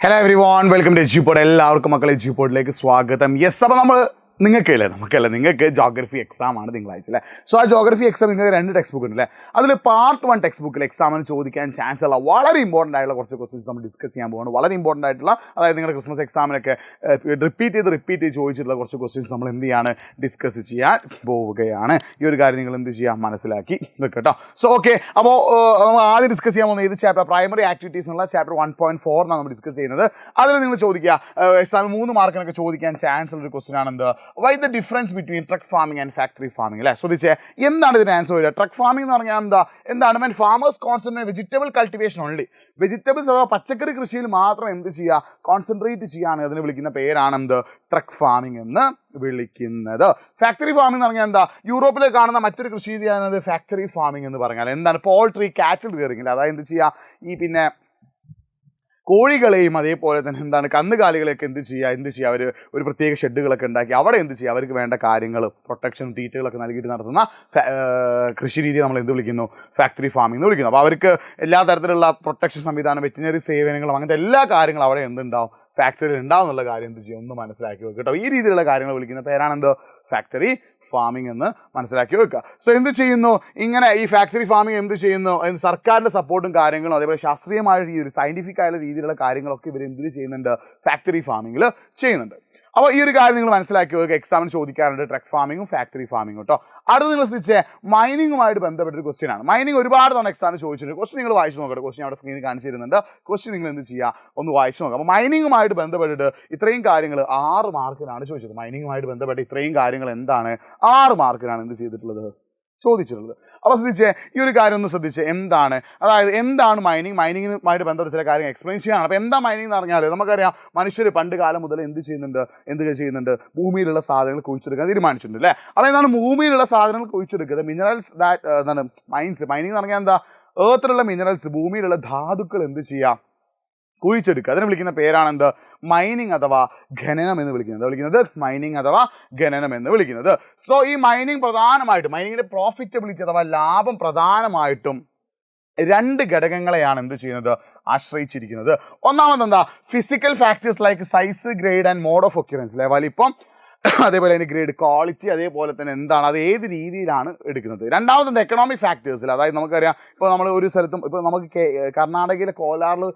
Hello everyone, welcome to G-Pod. എല്ലാവർക്കും മക്കളെ G-Podലേക്ക് സ്വാഗതം. യെസ്, അപ്പോൾ നമുക്കല്ല ജോഗ്രഫി എക്സാം ആണ് തിങ്കളാഴ്ച അല്ലേ. സോ ആ ജോഗ്രഫി എക്സാം നിങ്ങൾക്ക് 2 ടെക്സ്റ്റ് ബുക്ക് ഉണ്ടല്ലേ. അതിൽ പാർട്ട് 1 ടെക്സ്റ്റ് ബുക്കിൽ എക്സാമിന് ചോദിക്കാൻ ചാൻസ് ഉള്ള വളരെ ഇമ്പോർട്ടൻ്റ് ആയിട്ടുള്ള കുറച്ച് ക്വസ്റ്റ്യൻസ് നമ്മൾ ഡിസ്കസ് ചെയ്യാൻ പോകുന്നത്. വളരെ ഇമ്പോർട്ടൻ്റ് ആയിട്ടുള്ള, അതായത് നിങ്ങളുടെ ക്രിസ്മസ് എക്സാമിനൊക്കെ റിപ്പീറ്റ് ചെയ്ത് ചോദിച്ചിട്ടുള്ള കുറച്ച് ക്വസ്റ്റ്യൻസ് നമ്മൾ എന്ത് ചെയ്യാണ്, ഡിസ്കസ് ചെയ്യാൻ പോവുകയാണ്. ഈ ഒരു കാര്യം നിങ്ങൾ എന്ത് ചെയ്യുക, മനസ്സിലാക്കി വെക്കട്ടോ. സോ ഓക്കെ, അപ്പോൾ നമ്മൾ ആദ്യം ഡിസ്കസ് ചെയ്യാൻ പോകുന്നത് ഏത് ചാപ്റ്റർ, പ്രൈമറി ആക്ടിവിറ്റീസ് എന്നുള്ള ചാപ്റ്റർ 1.4 എന്നാണ് നമ്മൾ ഡിസ്കസ് ചെയ്യുന്നത്. അതിൽ നിങ്ങൾ ചോദിക്കുക, എക്സാമിൽ 3 മാർക്കിനൊക്കെ ചോദിക്കാൻ ചാൻസ് ഉള്ളൊരു ക്വസ്റ്റ്യൻ ആണെന്ത്, why the difference between truck farming and factory farming അല്ലേ. ശ്രദ്ധിച്ചേ, എന്താണ് ഇതിന് ആൻസർ വരിക? ട്രക്ക് ഫാമിംഗ് എന്ന് പറഞ്ഞാൽ എന്താണ് when farmers concentrate vegetable cultivation only, vegetables അഥവാ പച്ചക്കറി കൃഷിയിൽ മാത്രം എന്ത് ചെയ്യുക, കോൺസെൻട്രേറ്റ് ചെയ്യുകയാണ്. അതിന് വിളിക്കുന്ന പേരാണ് എന്ത്, ട്രക്ക് ഫാമിംഗ് എന്ന് വിളിക്കുന്നത്. ഫാക്ടറി ഫാമിംഗ് എന്ന് പറഞ്ഞാൽ എന്താ, യൂറോപ്പിൽ കാണുന്ന മറ്റൊരു കൃഷി രീതിയാണ് ഫാക്ടറി ഫാമിംഗ് എന്ന് പറഞ്ഞാൽ. എന്താണ്, പോൾട്രി, കാച്ചിൽ റിയറിംഗ്, അതായത് എന്ത് ചെയ്യുക, ഈ പിന്നെ കോഴികളെയും അതേപോലെ തന്നെ എന്താണ് കന്നുകാലികളെയൊക്കെ എന്ത് ചെയ്യുക അവർ ഒരു പ്രത്യേക ഷെഡുകളൊക്കെ ഉണ്ടാക്കി അവിടെ എന്ത് ചെയ്യുക, അവർക്ക് വേണ്ട കാര്യങ്ങൾ പ്രൊട്ടക്ഷൻ തീറ്റകളൊക്കെ നൽകിയിട്ട് നടത്തുന്ന കൃഷി രീതി നമ്മൾ എന്ത് വിളിക്കുന്നു, ഫാക്ടറി ഫാമിംഗ് എന്ന് വിളിക്കുന്നു. അപ്പോൾ അവർക്ക് എല്ലാ തരത്തിലുള്ള പ്രൊട്ടക്ഷൻ സംവിധാനം, വെറ്റിനറി സേവനങ്ങളും അങ്ങനത്തെ എല്ലാ കാര്യങ്ങളും അവിടെ എന്തുണ്ടാവും, ഫാക്ടറിയിൽ ഉണ്ടാവും എന്നുള്ള കാര്യം എന്ത് ചെയ്യും, ഒന്ന് മനസ്സിലാക്കി വെക്കുക കേട്ടോ. ഈ രീതിയിലുള്ള കാര്യങ്ങൾ വിളിക്കുന്ന പേരാണെന്ത്, ഫാക്ടറി ഫാമിംഗ് എന്ന് മനസ്സിലാക്കി വെക്കുക. സോ എന്ത് ചെയ്യുന്നു, ഇങ്ങനെ ഈ ഫാക്ടറി ഫാമിംഗ് എന്ത് ചെയ്യുന്നു, സർക്കാരിൻ്റെ സപ്പോർട്ടും കാര്യങ്ങളും അതേപോലെ ശാസ്ത്രീയമായ രീതിയിൽ സയൻറ്റിഫിക് ആയുള്ള രീതിയിലുള്ള കാര്യങ്ങളൊക്കെ ഇവർ എന്തിൽ ചെയ്യുന്നുണ്ട്, ഫാക്ടറി ഫാമിങ്ങിൽ ചെയ്യുന്നുണ്ട്. അപ്പോൾ ഈ ഒരു കാര്യം നിങ്ങൾ മനസ്സിലാക്കി വെക്കുക. എക്സാമിന് ചോദിക്കാറുണ്ട് ട്രക്ക് ഫാമിങ്ങും ഫാക്ടറി ഫാമിങ്ങും കേട്ടോ. അടുത്ത് നിങ്ങൾ ശ്രദ്ധിച്ചേ, മൈനിങ്ങുമായിട്ട് ബന്ധപ്പെട്ടൊരു ക്വസ്റ്റ്യൻ ആണ്. മൈനിങ് ഒരുപാട് തവണ എക്സാമിന് ചോദിച്ചിട്ടുണ്ട്. ക്വസ്റ്റ്യൻ നിങ്ങൾ വായിച്ചു നോക്കട്ടെ. ക്വസ്റ്റ്യൻ അവിടെ സ്ക്രീനിൽ കാണിച്ചു തരുന്നുണ്ട്. ക്വസ്റ്റ്യൻ നിങ്ങൾ എന്ത് ചെയ്യുക, ഒന്ന് വായിച്ചു നോക്കുക. അപ്പോൾ മൈനിങ്ങുമായിട്ട് ബന്ധപ്പെട്ടിട്ട് ഇത്രയും കാര്യങ്ങൾ 6 മാർക്കിനാണ് ചോദിച്ചത്. മൈനിങ്ങുമായിട്ട് ബന്ധപ്പെട്ട് ഇത്രയും കാര്യങ്ങൾ എന്താണ്, 6 മാർക്കിനാണ് എന്ത് ചെയ്തിട്ടുള്ളത്, ചോദിച്ചിട്ടുള്ളത്. അപ്പോൾ ശ്രദ്ധിച്ചേ, ഈ ഒരു കാര്യം ഒന്ന് ശ്രദ്ധിച്ചേ, അതായത് എന്താണ് മൈനിങ്ങുമായിട്ട് ബന്ധപ്പെട്ട ചില കാര്യങ്ങൾ എക്സ്പ്ലെയിൻ ചെയ്യാനാണ്. അപ്പോൾ എന്താ മൈനിങ് എന്ന് പറഞ്ഞാൽ, നമുക്കറിയാം മനുഷ്യർ പണ്ട് കാലം മുതൽ എന്ത് ചെയ്യുന്നുണ്ട്, ഭൂമിയിലുള്ള സാധനങ്ങൾ കുഴിച്ചെടുക്കാൻ തീരുമാനിച്ചിട്ടുണ്ട് അല്ലേ. അപ്പോൾ എന്താണ് ഭൂമിയിലുള്ള സാധനങ്ങൾ കുഴിച്ചെടുക്കുന്നത്, മിനറൽസ് മൈനിങ് എന്ന് പറഞ്ഞാൽ എന്താ, ഏർത്തിലുള്ള മിനറൽസ്, ഭൂമിയിലുള്ള ധാതുക്കൾ എന്ത് ചെയ്യുക, കുഴിച്ചെടുക്കുക. അതിന് വിളിക്കുന്ന പേരാണ് എന്ത്, മൈനിങ് അഥവാ ഖനനം എന്ന് വിളിക്കുന്നത്. സോ ഈ മൈനിങ്ങിന്റെ പ്രോഫിറ്റബിലിറ്റി അഥവാ ലാഭം പ്രധാനമായിട്ടും 2 ഘടകങ്ങളെയാണ് എന്ത് ചെയ്യുന്നത്, ആശ്രയിച്ചിരിക്കുന്നത്. ഒന്നാമത് എന്താ, physical factors like size, grade and mode of occurrence അല്ലെ, വലിപ്പം അതേപോലെ അതിൻ്റെ ഗ്രേഡ്, ക്വാളിറ്റി, അതേപോലെ തന്നെ എന്താണ് അത് ഏത് രീതിയിലാണ് എടുക്കുന്നത്. രണ്ടാമത് എന്താ, എക്കണോമിക് ഫാക്ടേഴ്സിൽ, അതായത് നമുക്കറിയാം ഇപ്പോൾ നമ്മൾ ഒരു സ്ഥലത്തും, ഇപ്പോൾ നമുക്ക് കർണാടകയിലെ കോലാറിൽ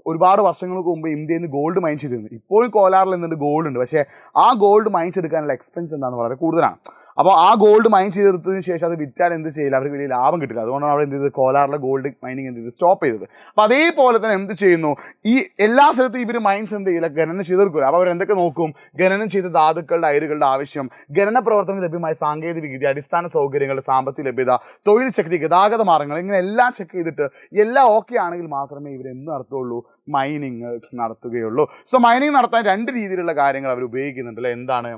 ഒരുപാട് വർഷങ്ങൾക്ക് മുമ്പ് ഇന്ത്യയിൽ നിന്ന് ഗോൾഡ് മൈൻ ചെയ്തിരുന്നു. ഇപ്പോഴും കോലാറിൽ നിന്നുണ്ട് ഗോൾഡ് ഉണ്ട്, പക്ഷേ ആ ഗോൾഡ് മൈൻ ചെയ്തെടുക്കാനുള്ള എക്സ്പെൻസ് എന്താണെന്ന് വളരെ കൂടുതലാണ്. അപ്പോൾ ആ ഗോൾഡ് മൈൻ ചെയ്തെടുത്തതിന് ശേഷം അത് വിറ്റാൽ എന്ത് ചെയ്യില്ല, അവർക്ക് വലിയ ലാഭം കിട്ടില്ല. അതുകൊണ്ടാണ് അവിടെ എന്ത് ചെയ്തത്, കോലാറിലെ ഗോൾഡ് മൈനിങ് എന്ത് ചെയ്ത് സ്റ്റോപ്പ് ചെയ്തത്. അപ്പോൾ അതേപോലെ തന്നെ എന്ത് ചെയ്യുന്നു, ഈ എല്ലാ സ്ഥലത്തും ഇവർ മൈൻസ് എന്ത് ചെയ്യില്ല, ഖനനം ചെയ്തെടുക്കില്ല. അപ്പോൾ അവരെന്തൊക്കെ നോക്കും, ഖനനം ചെയ്ത ധാതുക്കളുടെ അയിരുകളുടെ ആവശ്യം, ഖനന പ്രവർത്തനത്തിന് ലഭ്യമായ സാങ്കേതിക വിദ്യ, അടിസ്ഥാന സൗകര്യങ്ങളുടെ സാമ്പത്തിക ലഭ്യത, തൊഴിൽ ശക്തി, ഗതാഗത മാർഗ്ഗങ്ങൾ, ഇങ്ങനെ എല്ലാം ചെക്ക് ചെയ്തിട്ട് എല്ലാം ഓക്കെ ആണെങ്കിൽ മാത്രമേ ഇവരെന്ത് നടത്തുള്ളൂ, മൈനിങ് നടത്തുകയുള്ളൂ. സോ മൈനിങ് നടത്താൻ 2 രീതിയിലുള്ള കാര്യങ്ങൾ അവർ ഉപയോഗിക്കുന്നുണ്ട് അല്ലേ. എന്താണ്,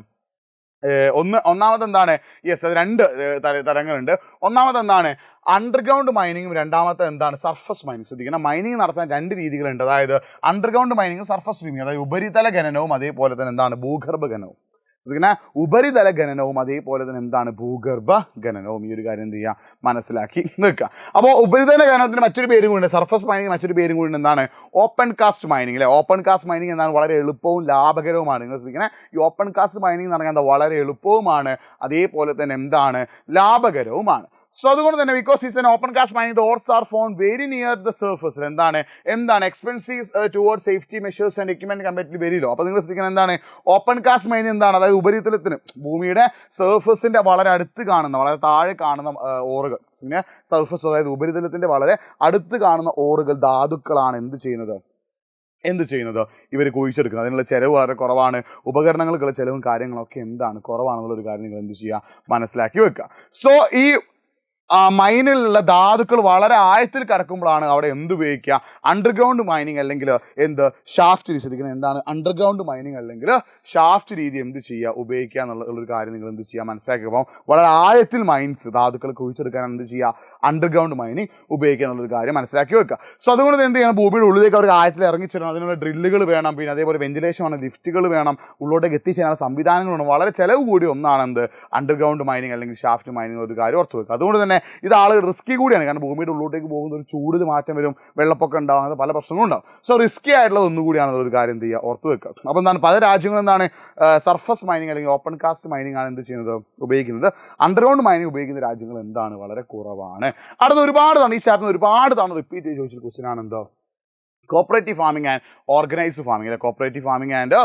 ഒന്നാമത് എന്താണ്, യെസ്, അത് 2 തരങ്ങളുണ്ട്. ഒന്നാമത് എന്താണ്, അണ്ടർഗ്രൗണ്ട് മൈനിങ്ങും, രണ്ടാമത്തെ എന്താണ്, സർഫസ് മൈനിങ്. ശ്രദ്ധിക്കണം, മൈനിങ് നടത്താൻ 2 രീതികളുണ്ട്. അതായത് അണ്ടർഗ്രൗണ്ട് മൈനിങ്, സർഫസ് സ്ട്രീമിങ്, അതായത് ഉപരിതല ഖനനവും അതേപോലെ തന്നെ എന്താണ്, ഭൂഗർഭ ഖനനവും. ശ്രദ്ധിക്കുന്ന, ഉപരിതല ഖനനവും അതേപോലെ തന്നെ എന്താണ്, ഭൂഗർഭ ഖനനവും. ഈ ഒരു കാര്യം എന്ത് ചെയ്യുക, മനസ്സിലാക്കി നിൽക്കുക. അപ്പോൾ ഉപരിതല ഖനനത്തിന് മറ്റൊരു പേരും കൂടി ഉണ്ട്, സർഫസ് മൈനിങ് മറ്റൊരു പേരും കൂടി ഉണ്ട്, എന്താണ്, ഓപ്പൺ കാസ്റ്റ് മൈനിങ് അല്ലേ. ഓപ്പൺ കാസ്റ്റ് മൈനിങ് എന്താണ്, വളരെ എളുപ്പവും ലാഭകരവുമാണ്. നിങ്ങൾ ശ്രദ്ധിക്കണേ, ഈ ഓപ്പൺ കാസ്റ്റ് മൈനിങ് എന്ന് പറഞ്ഞാൽ എന്താ, വളരെ എളുപ്പവുമാണ് അതേപോലെ തന്നെ എന്താണ്, ലാഭകരവുമാണ്. സോ അതുകൊണ്ട് തന്നെ because it's an open cast mining, the ores are found very near the surface. എന്താണ് expensive toward safety measures and equipment comparatively very low. അപ്പോൾ നിങ്ങൾ ശ്രദ്ധിക്കണം, എന്താണ് ഓപ്പൺ കാസ്റ്റ് മൈനിങ് എന്താണ്, അതായത് ഉപരിതലത്തിന് ഭൂമിയുടെ സർഫസിന്റെ വളരെ അടുത്ത് കാണുന്ന, വളരെ താഴെ കാണുന്ന ഓറുകൾ, പിന്നെ സർഫസ് അതായത് ഉപരിതലത്തിന്റെ വളരെ അടുത്ത് കാണുന്ന ഓറുകൾ, ധാതുക്കളാണ് എന്ത് ചെയ്യുന്നത്, ഇവർ കുഴിച്ചെടുക്കുന്നത്. അതിനുള്ള ചിലവ് വളരെ കുറവാണ്, ഉപകരണങ്ങൾക്കുള്ള ചിലവും കാര്യങ്ങളൊക്കെ എന്താണ്, കുറവാണെന്നുള്ളൊരു കാര്യം നിങ്ങൾ എന്ത് ചെയ്യുക, മനസ്സിലാക്കി വെക്കുക. സോ ഈ മൈനിലുള്ള ധാതുക്കൾ വളരെ ആഴത്തിൽ കിടക്കുമ്പോഴാണ് അവിടെ എന്ത് ഉപയോഗിക്കുക, അണ്ടർഗ്രൗണ്ട് മൈനിങ് അല്ലെങ്കിൽ ഷാഫ്റ്റ് രീതി. ശ്രദ്ധിക്കുന്നത്, എന്താണ് അണ്ടർഗ്രൗണ്ട് മൈനിങ് അല്ലെങ്കിൽ ഷാഫ്റ്റ് രീതി എന്ത് ചെയ്യുക, ഉപയോഗിക്കുക എന്നുള്ളൊരു കാര്യം നിങ്ങൾ എന്ത് ചെയ്യുക, മനസ്സിലാക്കുക. അപ്പോൾ വളരെ ആഴത്തിൽ ധാതുക്കൾ കുഴിച്ചെടുക്കാനാണ് എന്ത് ചെയ്യുക, അണ്ടർഗ്രൗണ്ട് മൈനിങ് ഉപയോഗിക്കുക എന്നുള്ളൊരു കാര്യം മനസ്സിലാക്കി വെക്കുക. സോ അതുകൊണ്ട് എന്ത് ചെയ്യണം, ഭൂമിയുടെ ഉള്ളിലേക്ക് അവർക്ക് ആഴത്തിൽ ഇറങ്ങിച്ചേരണം. അതിനുള്ള ഡ്രില്ലുകൾ വേണം, പിന്നെ അതേപോലെ വെന്റിലേഷൻ വേണം, ലിഫ്റ്റുകൾ വേണം, ഉള്ളിലോട്ടേക്ക് എത്തിച്ചേരാനുള്ള സംവിധാനങ്ങൾ വേണം. വളരെ ചിലവ് കൂടി ഒന്നാണ് അണ്ടർഗ്രൗണ്ട് മൈനിങ് അല്ലെങ്കിൽ ഷാഫ്റ്റ് മൈനിങ് ഒരു കാര്യം ഓർത്ത് വെക്കുക. അതുകൊണ്ട് തന്നെ തന്നെ ഇത് ആളുകൾ റിസ്കി കൂടിയാണ്. കാരണം ഭൂമിയുടെ ഉള്ളിലോട്ടേക്ക് പോകുന്ന ഒരു ചൂടിൽ മാറ്റം വരും, വെള്ളപ്പൊക്കം ഉണ്ടാവും, അങ്ങനെ പല പ്രശ്നങ്ങളും ഉണ്ടാവും. സോ റിസ്കി ആയിട്ടുള്ള ഒന്നുകൂടിയാണ് ഒരു കാര്യം എന്ത് ചെയ്യുക, ഓർത്ത് വെക്കുക. അപ്പോൾ എന്താണ് പല രാജ്യങ്ങളും എന്താണ് സർഫസ് മൈനിങ് അല്ലെങ്കിൽ ഓപ്പൺ കാസ്റ്റ് മൈനിങ് ആണ് എന്ത് ചെയ്യുന്നത്, ഉപയോഗിക്കുന്നത്. അണ്ടർഗ്രൗണ്ട് മൈനിങ് ഉപയോഗിക്കുന്ന രാജ്യങ്ങൾ എന്താണ് വളരെ കുറവാണ്. അടുത്ത ഒരുപാട് തവണ ഈ ചാപ്റ്റർ ഒരുപാട് തവണ റിപ്പീറ്റ് ചെയ്ത് ചോദിച്ചൊരു ക്വസ്റ്റ്യൻ ആണ് എന്തോ cooperative farming and organised farming അല്ലെ cooperative farming and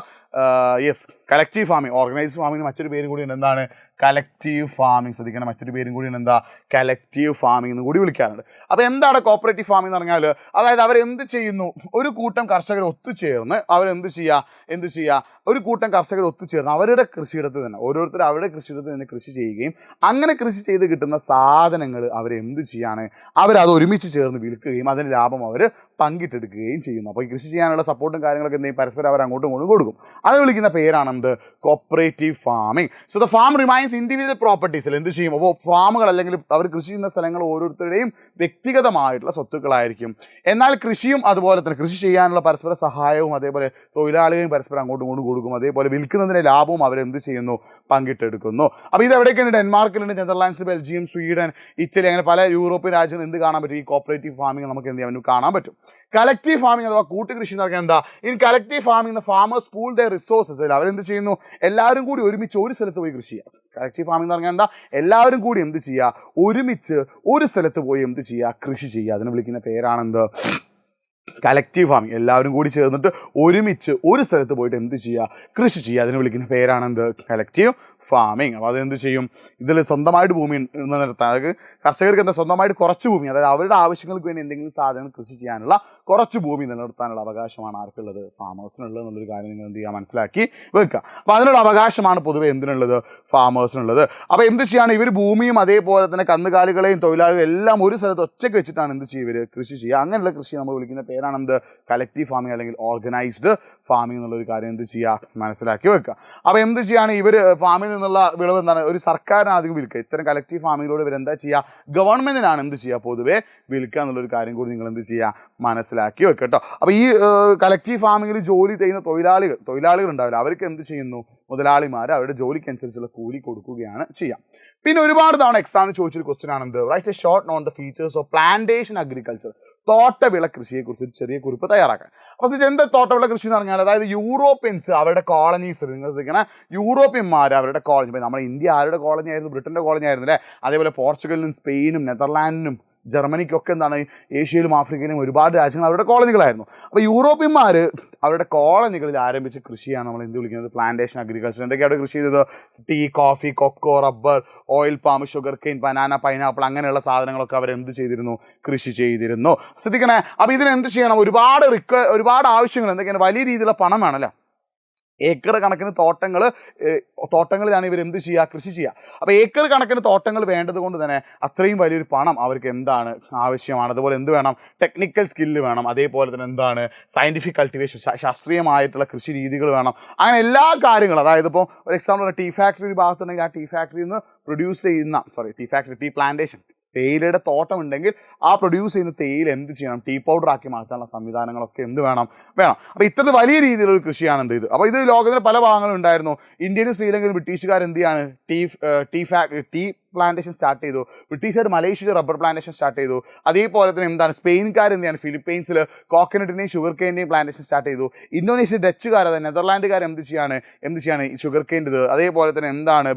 yes collective farming. Organised farming മറ്റൊരു പേരും കൂടിയുണ്ട്, എന്താണ് കലക്റ്റീവ് ഫാമിംഗ്. ശ്രദ്ധിക്കണം, മറ്റൊരു പേരും കൂടിയാണ് എന്താ കലക്റ്റീവ് ഫാമിംഗ് എന്ന് കൂടി വിളിക്കാറുണ്ട്. അപ്പോൾ എന്താണ് കോപ്പറേറ്റീവ് ഫാമിംഗ് എന്ന് പറഞ്ഞാൽ, അതായത് അവരെന്ത് ചെയ്യുന്നു, ഒരു കൂട്ടം കർഷകർ ഒത്തുചേർന്ന് അവരെന്ത് ചെയ്യുക ഒരു കൂട്ടം കർഷകർ ഒത്തുചേർന്ന് അവരുടെ കൃഷിയിടത്ത് തന്നെ ഓരോരുത്തർ അവരുടെ കൃഷിയിടത്ത് തന്നെ കൃഷി ചെയ്യുകയും അങ്ങനെ കൃഷി ചെയ്ത് കിട്ടുന്ന സാധനങ്ങൾ അവരെന്ത് ചെയ്യാണ്, അവരത് ഒരുമിച്ച് ചേർന്ന് വിൽക്കുകയും അതിൻ്റെ ലാഭം അവർ പങ്കിട്ടെടുക്കുകയും ചെയ്യുന്നു. അപ്പോൾ ഈ കൃഷി ചെയ്യാനുള്ള സപ്പോർട്ടും കാര്യങ്ങളൊക്കെ എന്തെങ്കിലും പരസ്പരം അവർ അങ്ങോട്ടും ഇങ്ങോട്ടും കൊടുക്കും. അതിന് വിളിക്കുന്ന പേരാണ് എന്ത്, cooperative farming. So the farm remains individual പ്രോപ്പർട്ടീസിൽ എന്ത് ചെയ്യും, അപ്പോൾ ഫാമുകൾ അല്ലെങ്കിൽ അവർ കൃഷി ചെയ്യുന്ന സ്ഥലങ്ങൾ ഓരോരുത്തരുടെയും വ്യക്തിഗതമായിട്ടുള്ള സ്വത്തുക്കളായിരിക്കും. എന്നാൽ കൃഷിയും അതുപോലെ തന്നെ കൃഷി ചെയ്യാനുള്ള പരസ്പര സഹായവും അതേപോലെ തൊഴിലാളികളും പരസ്പരം അങ്ങോട്ടും ഇങ്ങോട്ടും കൊടുക്കും. അതേപോലെ വിൽക്കുന്നതിൻ്റെ ലാഭവും അവരെന്ത് ചെയ്യുന്നു, പങ്കിട്ടെടുക്കുന്നു. അപ്പോൾ ഇത് എവിടേക്കാണ്, ഡെൻമാർക്കിലുണ്ട്, നെതർലാൻഡ്സ്, ബെൽജിയം, സ്വീഡൻ, ഇറ്റലി, അങ്ങനെ പല യൂറോപ്യൻ രാജ്യങ്ങൾ എന്ത് കാണാൻ പറ്റും, ഈ കോപ്പറേറ്റീവ് ഫാമിംഗ് നമുക്ക് എന്ത് ചെയ്യാൻ കാണാൻ പറ്റും. കളക്റ്റീവ് ഫാമിംഗ് അഥവാ കൂട്ടുകൃഷി എന്ന് പറഞ്ഞാൽ എന്താ, in collective farming the farmers pool their resources. അവരെന്ത് ചെയ്യുന്നു, എല്ലാവരും കൂടി ഒരുമിച്ച് ഒരു സ്ഥലത്ത് പോയി കൃഷി ചെയ്യുക. കളക്റ്റീവ് ഫാമിംഗ് എന്ന് പറഞ്ഞാൽ എന്താ, എല്ലാവരും കൂടി എന്ത് ചെയ്യുക, ഒരുമിച്ച് ഒരു സ്ഥലത്ത് പോയി എന്ത് ചെയ്യുക, കൃഷി ചെയ്യുക. അതിന് വിളിക്കുന്ന പേരാണെന്ത്, കളക്റ്റീവ് ഫാമിംഗ്. എല്ലാവരും കൂടി ചേർന്നിട്ട് ഒരുമിച്ച് ഒരു സ്ഥലത്ത് പോയിട്ട് എന്ത് ചെയ്യുക, കൃഷി ചെയ്യുക. അതിന് വിളിക്കുന്ന പേരാണെന്ത്, കളക്റ്റീവ് ഫാമിംഗ്. അപ്പോൾ അതെന്ത് ചെയ്യും, ഇതിൽ സ്വന്തമായിട്ട് ഭൂമി നിർത്താൻ, അതായത് കർഷകർക്ക് എന്താ സ്വന്തമായിട്ട് കുറച്ച് ഭൂമി, അതായത് അവരുടെ ആവശ്യങ്ങൾക്ക് വേണ്ടി എന്തെങ്കിലും സാധനങ്ങൾ കൃഷി ചെയ്യാനുള്ള കുറച്ച് ഭൂമി നിലനിർത്താനുള്ള അവകാശമാണ് ആർക്കുള്ളത്, ഫാമേഴ്സിനുള്ളത് എന്നുള്ളൊരു കാര്യം നിങ്ങൾ എന്ത് ചെയ്യുക, മനസ്സിലാക്കി വെക്കുക. അപ്പോൾ അതിനുള്ള അവകാശമാണ് പൊതുവെ എന്തിനുള്ളത്, ഫാമേഴ്സിനുള്ളത്. അപ്പോൾ എന്ത് ചെയ്യാണ്, ഇവർ ഭൂമിയും അതേപോലെ തന്നെ കന്നുകാലികളെയും തൊഴിലാളികളെയും എല്ലാം ഒരു സ്ഥലത്ത് ഒറ്റയ്ക്ക് വെച്ചിട്ടാണ് എന്ത് ചെയ്യുക, ഇവർ കൃഷി ചെയ്യുക. അങ്ങനെയുള്ള കൃഷി നമ്മൾ വിളിക്കുന്ന പേരാണ് എന്ത്, കളക്റ്റീവ് ഫാമിംഗ് അല്ലെങ്കിൽ ഓർഗനൈസ്ഡ് ഫാമിംഗ് എന്നുള്ളൊരു കാര്യം എന്ത് ചെയ്യുക, മനസ്സിലാക്കി വെക്കുക. അപ്പോൾ എന്ത് ചെയ്യാണ്, ഇവർ ഫാമിൽ നിന്നുള്ള വിളവ് എന്താണ്, ഒരു സർക്കാരിനാണ് അധികം വിൽക്കുക. ഇത്തരം കളക്റ്റീവ് ഫാമിങ്ങിലൂടെ ഇവരെന്താ ചെയ്യുക, ഗവൺമെൻറ്റിനാണ് എന്ത് ചെയ്യുക, പൊതുവെ വിൽക്കുക എന്നുള്ളൊരു കാര്യം കൂടി നിങ്ങൾ എന്ത് ചെയ്യുക, മനസ്സിലാക്കി വെക്കുക കേട്ടോ. അപ്പോൾ ഈ കളക്റ്റീവ് ഫാമിങ്ങിൽ ജോലി ചെയ്യുന്ന തൊഴിലാളികൾ ഉണ്ടാവില്ല, അവർക്ക് എന്ത് ചെയ്യുന്നു, മുതലാളിമാർ അവരുടെ ജോലിക്കനുസരിച്ചുള്ള കൂലി കൊടുക്കുകയാണ് ചെയ്യുക. പിന്നെ ഒരുപാട് തവണ എക്സാമിന് ചോദിച്ചൊരു ക്വസ്റ്റ്യൻ ആണ് എന്ത്, write a short on the features of plantation agriculture. തോട്ടവിള കൃഷിയെക്കുറിച്ച് ഒരു ചെറിയ കുറിപ്പ് തയ്യാറാക്കാൻ. അപ്പോൾ എന്താ തോട്ടവിള കൃഷി എന്ന് പറഞ്ഞാൽ, അതായത് യൂറോപ്യൻസ് അവരുടെ കോളനീസ്, നിങ്ങൾ ശ്രദ്ധിക്കണം, യൂറോപ്യന്മാർ അവരുടെ കോളനി, ഇപ്പോൾ നമ്മുടെ ഇന്ത്യ ആരുടെ കോളനി ആയിരുന്നു, ബ്രിട്ടൻ്റെ കോളനി ആയിരുന്നു അല്ലേ. അതേപോലെ പോർച്ചുഗലിനും സ്പെയിനും നെതർലാൻഡിനും ജർമ്മനിക്കൊക്കെ എന്താണ്, ഏഷ്യയിലും ആഫ്രിക്കയിലും ഒരുപാട് രാജ്യങ്ങൾ അവരുടെ കോളനികളായിരുന്നു. അപ്പോൾ യൂറോപ്യന്മാർ അവരുടെ കോളനികളിൽ ആരംഭിച്ച കൃഷിയാണ് നമ്മൾ എന്ത് വിളിക്കുന്നത്, പ്ലാന്റേഷൻ അഗ്രികൾച്ചർ. എന്തൊക്കെയാണ് കൃഷി ചെയ്തത്, tea, coffee, cocoa, rubber, oil palm, sugar cane, banana, pineapple, അങ്ങനെയുള്ള സാധനങ്ങളൊക്കെ അവരെന്ത് ചെയ്തിരുന്നു, കൃഷി ചെയ്തിരുന്നു. ശ്രദ്ധിക്കണേ. അപ്പോൾ ഇതിനെന്ത് ചെയ്യണം, ഒരുപാട് ആവശ്യങ്ങൾ, എന്തൊക്കെയാണ്, വലിയ രീതിയിലുള്ള പണം വേണമല്ലോ. ഏക്കർ കണക്കിന് തോട്ടങ്ങളിലാണ് ഇവർ എന്ത് ചെയ്യുക, കൃഷി ചെയ്യുക. അപ്പോൾ ഏക്കർ കണക്കിന് തോട്ടങ്ങൾ വേണ്ടത് കൊണ്ട് തന്നെ അത്രയും വലിയൊരു പണം അവർക്ക് എന്താണ് ആവശ്യമാണ്. അതുപോലെ എന്ത് വേണം, ടെക്നിക്കൽ സ്കില്ല് വേണം. അതേപോലെ തന്നെ എന്താണ്, സയൻറ്റിഫിക് കൾട്ടിവേഷൻ, ശാസ്ത്രീയമായിട്ടുള്ള കൃഷി രീതികൾ വേണം. അങ്ങനെ എല്ലാ കാര്യങ്ങളും, അതായത് ഇപ്പോൾ ഒരു എക്സാമ്പിൾ, ടീ ഫാക്ടറി ഒരു ഭാഗത്തുണ്ടെങ്കിൽ ആ ടീ ഫാക്ടറിയിൽ നിന്ന് പ്രൊഡ്യൂസ് ചെയ്യുന്ന ടീ പ്ലാന്റേഷൻ, തേയിലയുടെ തോട്ടം ഉണ്ടെങ്കിൽ ആ പ്രൊഡ്യൂസ് ചെയ്യുന്ന തേയില എന്ത് ചെയ്യണം, ടീ പൗഡർ ആക്കി മാറ്റാനുള്ള സംവിധാനങ്ങളൊക്കെ എന്ത് വേണം. അപ്പോൾ ഇത്ര വലിയ രീതിയിലൊരു കൃഷിയാണ് എന്ത് ഇത്. അപ്പോൾ ഇത് ലോകത്തിലെ പല ഭാഗങ്ങളും ഉണ്ടായിരുന്നു. ഇന്ത്യയിലും ശ്രീലങ്കയിലും ബ്രിട്ടീഷുകാർ എന്ത് ചെയ്യാണ്, ടീ പ്ലാന്റേഷൻ സ്റ്റാർട്ട് ചെയ്തു. ബ്രിട്ടീഷുകാർ മലേഷ്യയിൽ റബ്ബർ പ്ലാന്റേഷൻ സ്റ്റാർട്ട് ചെയ്തു. അതേപോലെ തന്നെ എന്താണ്, സ്പെയിൻകാർ എന്ത് ചെയ്യാണ്, ഫിലിപ്പൈൻസിൽ കോക്കനട്ടിൻ്റെയും ഷുഗർ കെയിൻ്റെയും പ്ലാന്റേഷൻ സ്റ്റാർട്ട് ചെയ്തു. ഇന്തോനേഷ്യ, ഡച്ചുകാർ, അതായത് നെതർലാൻഡുകാർ എന്ത് ചെയ്യാണ് ഈ ഷുഗർ കെയിൻ്റെത്. അതേപോലെ തന്നെ എന്താണ്,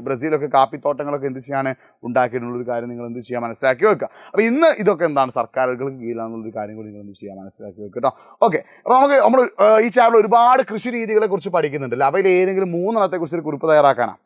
ബ്രസീലൊക്കെ കാപ്പിത്തോട്ടങ്ങളൊക്കെ എന്ത് ചെയ്യാണ് ഉണ്ടാക്കിയിട്ടുള്ളൊരു കാര്യം നിങ്ങൾ എന്ത് ചെയ്യുക, മനസ്സിലാക്കി വെക്കുക. അപ്പോൾ ഇന്ന് ഇതൊക്കെ എന്താണ്, സർക്കാരുകൾക്ക് കീഴിലാണെന്നുള്ളൊരു കാര്യം കൂടി നിങ്ങൾ എന്ത് ചെയ്യുക, മനസ്സിലാക്കി വെക്കുക കേട്ടോ. ഓക്കെ. അപ്പോൾ നമ്മൾ ഈ ചാപ്റ്ററിൽ ഒരുപാട് കൃഷി രീതികളെ കുറിച്ച് പഠിക്കുന്നുണ്ടല്ലോ. അവയിൽ ഏതെങ്കിലും 3 കുറിച്ച് ഒരു കുറിപ്പ് തയ്യാറാക്കാനാണ്.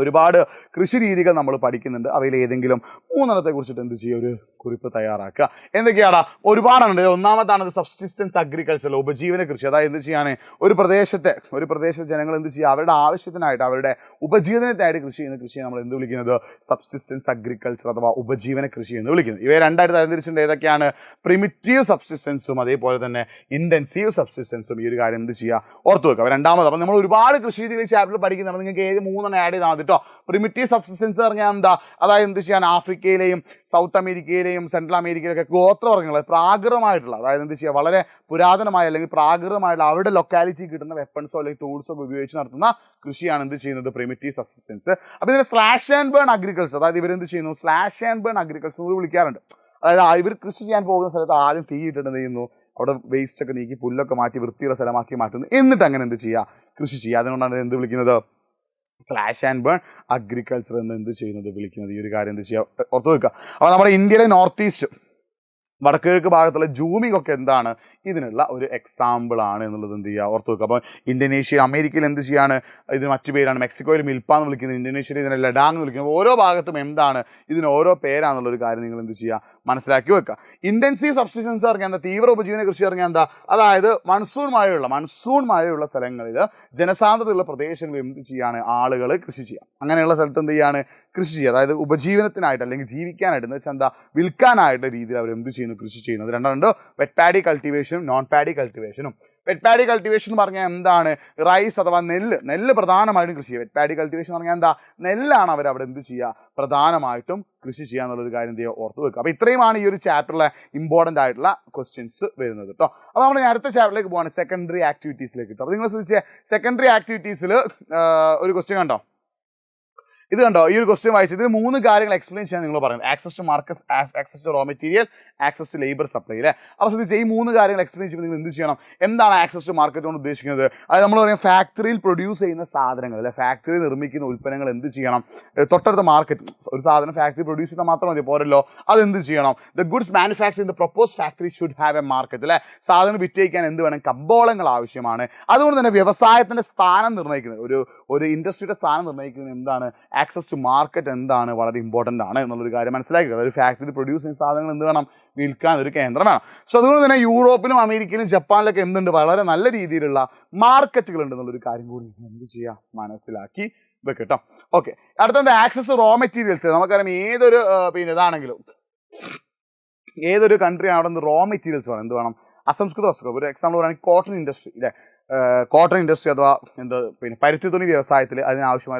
ഒരുപാട് കൃഷി രീതികൾ നമ്മൾ പഠിക്കുന്നുണ്ട്. അവയിൽ ഏതെങ്കിലും 3 കുറിച്ചിട്ട് എന്ത് ചെയ്യുക, ഒരു കുറിപ്പ് തയ്യാറാക്കുക. എന്തൊക്കെയാണ്, ഒരുപാടുണ്ട്. ഒന്നാമതാണ് സബ്സിസ്റ്റൻസ് അഗ്രികൾച്ചർ, ഉപജീവന കൃഷി. അതായത് എന്ത് ചെയ്യാണ്, ഒരു പ്രദേശത്തെ ജനങ്ങൾ എന്ത് ചെയ്യുക, അവരുടെ ആവശ്യത്തിനായിട്ട്, അവരുടെ ഉപജീവനത്തിനായിട്ട് കൃഷി ചെയ്യുന്ന കൃഷിയെ നമ്മൾ എന്ത് വിളിക്കുന്നത്, സബ്സിസ്റ്റൻസ് അഗ്രികൾച്ചർ അഥവാ ഉപജീവന കൃഷി എന്ന് വിളിക്കുന്നത്. ഇവയെ രണ്ടായിട്ട് തരംതിരിച്ചിട്ടുണ്ട്. ഏതൊക്കെയാണ്, പ്രിമിറ്റീവ് സബ്സിസ്റ്റൻസും അതേപോലെ തന്നെ ഇൻറ്റൻസീവ് സബ്സിസ്റ്റൻസും. ഈ ഒരു കാര്യം എന്ത് ചെയ്യുക, ഓർത്ത് വെക്കുക. രണ്ടാമത്, അപ്പോൾ നമ്മൾ ഒരുപാട് കൃഷി രീതികൾ ചാപ്റ്ററിൽ പഠിക്കുന്നുണ്ട്. നിങ്ങൾക്ക് ഏത് 3 ആഡ് ചെയ്താൽ മതി. പറഞ്ഞിട്ടോ. പ്രിമിറ്റീവ് സബ്സിസ്റ്റൻസ് പറഞ്ഞാൽ എന്താ, അതായത് എന്ത് ചെയ്യാൻ ആഫ്രിക്കയിലെയും സൗത്ത് അമേരിക്കയിലെയും സെൻട്രൽ അമേരിക്കയിലൊക്കെ ഗോത്രവർഗ്ഗങ്ങൾ പ്രാകൃതമായിട്ടുള്ള, അതായത് എന്ത് ചെയ്യുക വളരെ പുരാതനമായ അല്ലെങ്കിൽ പ്രാകൃതമായിട്ടുള്ള അവരുടെ ലൊക്കാലിറ്റി കിട്ടുന്ന വെപ്പൺസോ അല്ലെങ്കിൽ ടൂൾസോ ഒക്കെ ഉപയോഗിച്ച് നടത്തുന്ന കൃഷിയാണ് എന്ത് ചെയ്യുന്നത് പ്രിമിറ്റീവ് സബ്സിസ്റ്റൻസ്. അപ്പോൾ ഇതിന് സ്ലാഷ് ആൻഡ് ബേൺ അഗ്രികൾച്ചർ, അതായത് ഇവരെന്ത് ചെയ്യുന്നു സ്ലാഷ് ആൻഡ് ബേൺ അഗ്രികൾച്ചർ എന്ന് വിളിക്കാറുണ്ട്. അതായത് ഇവർ കൃഷി ചെയ്യാൻ പോകുന്ന സ്ഥലത്ത് ആദ്യം തീയിട്ടിട്ട് എന്ത് ചെയ്യുന്നു, അവിടെ വേസ്റ്റ് ഒക്കെ നീക്കി പുല്ലൊക്കെ മാറ്റി വൃത്തിയുള്ള സ്ഥലമാക്കി മാറ്റുന്നു, എന്നിട്ട് അങ്ങനെ എന്ത് ചെയ്യുക കൃഷി ചെയ്യുക. അതുകൊണ്ടാണ് എന്ത് വിളിക്കുന്നത് സ്ലാഷ് ആൻഡ് ബേൺ അഗ്രികൾച്ചർ എന്ന് എന്ത് ചെയ്യുന്നത് വിളിക്കുന്നത്. ഈ ഒരു കാര്യം എന്ത് ചെയ്യുക ഓർത്ത് വെക്കുക. അപ്പോൾ നമ്മുടെ ഇന്ത്യയിലെ നോർത്ത് ഈസ്റ്റ് വടക്കിഴക്ക് ഭാഗത്തുള്ള ജൂമിംഗ് ഒക്കെ എന്താണ് ഇതിനുള്ള ഒരു എക്സാമ്പിൾ ആണ് എന്നുള്ളത് എന്ത് ചെയ്യുക ഓർത്ത് വെക്കുക. അപ്പോൾ ഇന്തോനേഷ്യ അമേരിക്കയിൽ എന്ത് ചെയ്യാണ് ഇതിന് മറ്റു പേരാണ്. മെക്സിക്കോയിൽ മിൽപ്പ എന്ന് വിളിക്കുന്നത്, ഇന്തോനേഷ്യയിൽ ഇതിനെ ലഡാങ് എന്ന് വിളിക്കുന്നത്. ഓരോ ഭാഗത്തും എന്താണ് ഇതിന് ഓരോ പേരാണെന്നുള്ളൊരു കാര്യം നിങ്ങൾ എന്ത് ചെയ്യുക മനസ്സിലാക്കി വെക്കുക. ഇൻറ്റൻസീവ് സബ്സിസ്റ്റൻസ് പറഞ്ഞാൽ എന്താ, തീവ്ര ഉപജീവന കൃഷി പറഞ്ഞാൽ എന്താ, അതായത് മൺസൂൺ മഴയുള്ള സ്ഥലങ്ങളിൽ ജനസാന്ദ്രതയുള്ള പ്രദേശങ്ങളിൽ എന്ത് ചെയ്യാണ് ആളുകൾ കൃഷി ചെയ്യുക. അങ്ങനെയുള്ള സ്ഥലത്ത് എന്ത് ചെയ്യാണ് കൃഷി ചെയ്യുക, അതായത് ഉപജീവനത്തിനായിട്ട് അല്ലെങ്കിൽ ജീവിക്കാനായിട്ട് എന്ന് വെച്ചാൽ എന്താ വിൽക്കാനായിട്ട് രീതിയിൽ അവർ എന്ത് ചെയ്യുന്നു കൃഷി ചെയ്യുന്നത്. രണ്ടുണ്ട് വെറ്റ് പാഡി കൾട്ടിവേഷനും നോൺ പാഡി കൾട്ടിവേഷനും. വെറ്റ് പാഡി കൾട്ടിവേഷൻ എന്ന് പറഞ്ഞാൽ എന്താണ്, റൈസ് അഥവാ നെല്ല് പ്രധാനമായിട്ടും കൃഷി ചെയ്യുക. വെറ്റ് പാഡി കൾട്ടിവേഷൻ എന്ന് പറഞ്ഞാൽ എന്താ, നെല്ലാണ് അവരവിടെ എന്ത് ചെയ്യുക പ്രധാനമായിട്ടും കൃഷി ചെയ്യുക എന്നുള്ളൊരു കാര്യം എന്ത് ചെയ്യുക ഓർത്ത് വെക്കുക. അപ്പോൾ ഇത്രയുമാണ് ഈ ഒരു ചാപ്റ്ററിലെ ഇമ്പോർട്ടൻ്റ് ആയിട്ടുള്ള ക്വസ്റ്റ്യൻസ് വരുന്നത് കേട്ടോ. അപ്പോൾ നമ്മൾ അടുത്ത ചാപ്റ്ററിലേക്ക് പോവാണ്, സെക്കൻഡറി ആക്ടിവിറ്റീസിലേക്ക് കിട്ടും. അപ്പോൾ നിങ്ങൾ ശ്രദ്ധിച്ചേ, സെക്കൻഡറി ആക്ടിവിറ്റീസിൽ ഒരു ക്വസ്റ്റ്യൻ കണ്ടോ, ഇത് കണ്ടോ, ഈ ഒരു ക്വസ്റ്റ്യൻ വായിച്ചു. ഇതിന് 3 കാര്യങ്ങൾ എക്സ്പ്ലെയിൻ ചെയ്യാൻ നിങ്ങൾ പറയുന്നത്. Access to market, access to raw material, access to labour supply അല്ലേ. അപ്പോൾ ശ്രദ്ധിച്ച് ഈ 3 കാര്യങ്ങൾ എക്സ്പ്ലെയിൻ ചെയ്യുമ്പോൾ നിങ്ങൾ എന്ത് ചെയ്യണം, എന്താണ് ആക്സസ് ടു മാർക്കറ്റ് കൊണ്ട് ഉദ്ദേശിക്കുന്നത്. അത് നമ്മൾ പറയും ഫാക്ടറിയിൽ പ്രൊഡ്യൂസ് ചെയ്യുന്ന സാധനങ്ങൾ അല്ലെ, ഫാക്ടറിയിൽ നിർമ്മിക്കുന്ന ഉൽപ്പന്നങ്ങൾ എന്ത് ചെയ്യണം, തൊട്ടടുത്ത മാർക്കറ്റ്. ഒരു സാധനം ഫാക്ടറി പ്രൊഡ്യൂസ് ചെയ്താൽ മാത്രം മതി പോരല്ലോ, അതെന്ത് ചെയ്യണം, the goods manufacture in the propose factory should have A market അല്ലെ. സാധനം വിറ്റഴിക്കാൻ എന്ത് വേണം, കമ്പോളങ്ങൾ ആവശ്യമാണ്. അതുകൊണ്ട് തന്നെ വ്യവസായത്തിൻ്റെ സ്ഥാനം നിർണ്ണയിക്കുന്നത്, ഒരു ഇൻഡസ്ട്രിയുടെ സ്ഥാനം നിർണ്ണയിക്കുന്നത് എന്താണ്, ആക്സസ് ടു മാർക്കറ്റ് എന്താണ് വളരെ ഇമ്പോർട്ടൻ്റ് ആണ് എന്നുള്ളൊരു കാര്യം മനസ്സിലാക്കുക. അതൊരു ഫാക്ടറി പ്രൊഡ്യൂസ് ചെയ്യുന്ന സാധനങ്ങൾ എന്ത് വേണം, വിൽക്കാൻ ഒരു കേന്ദ്രം വേണം. സോ അതുകൊണ്ട് തന്നെ യൂറോപ്പിലും അമേരിക്കയിലും ജപ്പാനിലൊക്കെ എന്തുണ്ട്, വളരെ നല്ല രീതിയിലുള്ള മാർക്കറ്റുകൾ ഉണ്ട് എന്നുള്ളൊരു കാര്യം കൂടി എന്ത് ചെയ്യുക മനസ്സിലാക്കി വെക്കട്ടോ. ഓക്കെ, അടുത്തത് ആക്സസ് റോ മെറ്റീരിയൽസ്. നമുക്കറിയാം ഏതൊരു ഇതാണെങ്കിലും ഏതൊരു കൺട്രി അവിടെ നിന്ന് റോ മെറ്റീരിയൽസ് വേണം, എന്ത് വേണം, അസംസ്കൃത വസ്തുക്കൾ. ഒരു എക്സാമ്പിൾ പറയുകയാണെങ്കിൽ കോട്ടൺ ഇൻഡസ്ട്രി അല്ലേ, കോട്ടൺ ഇൻഡസ്ട്രി അഥവാ പരുത്തി തുണി വ്യവസായത്തിൽ അതിനാവശ്യമായ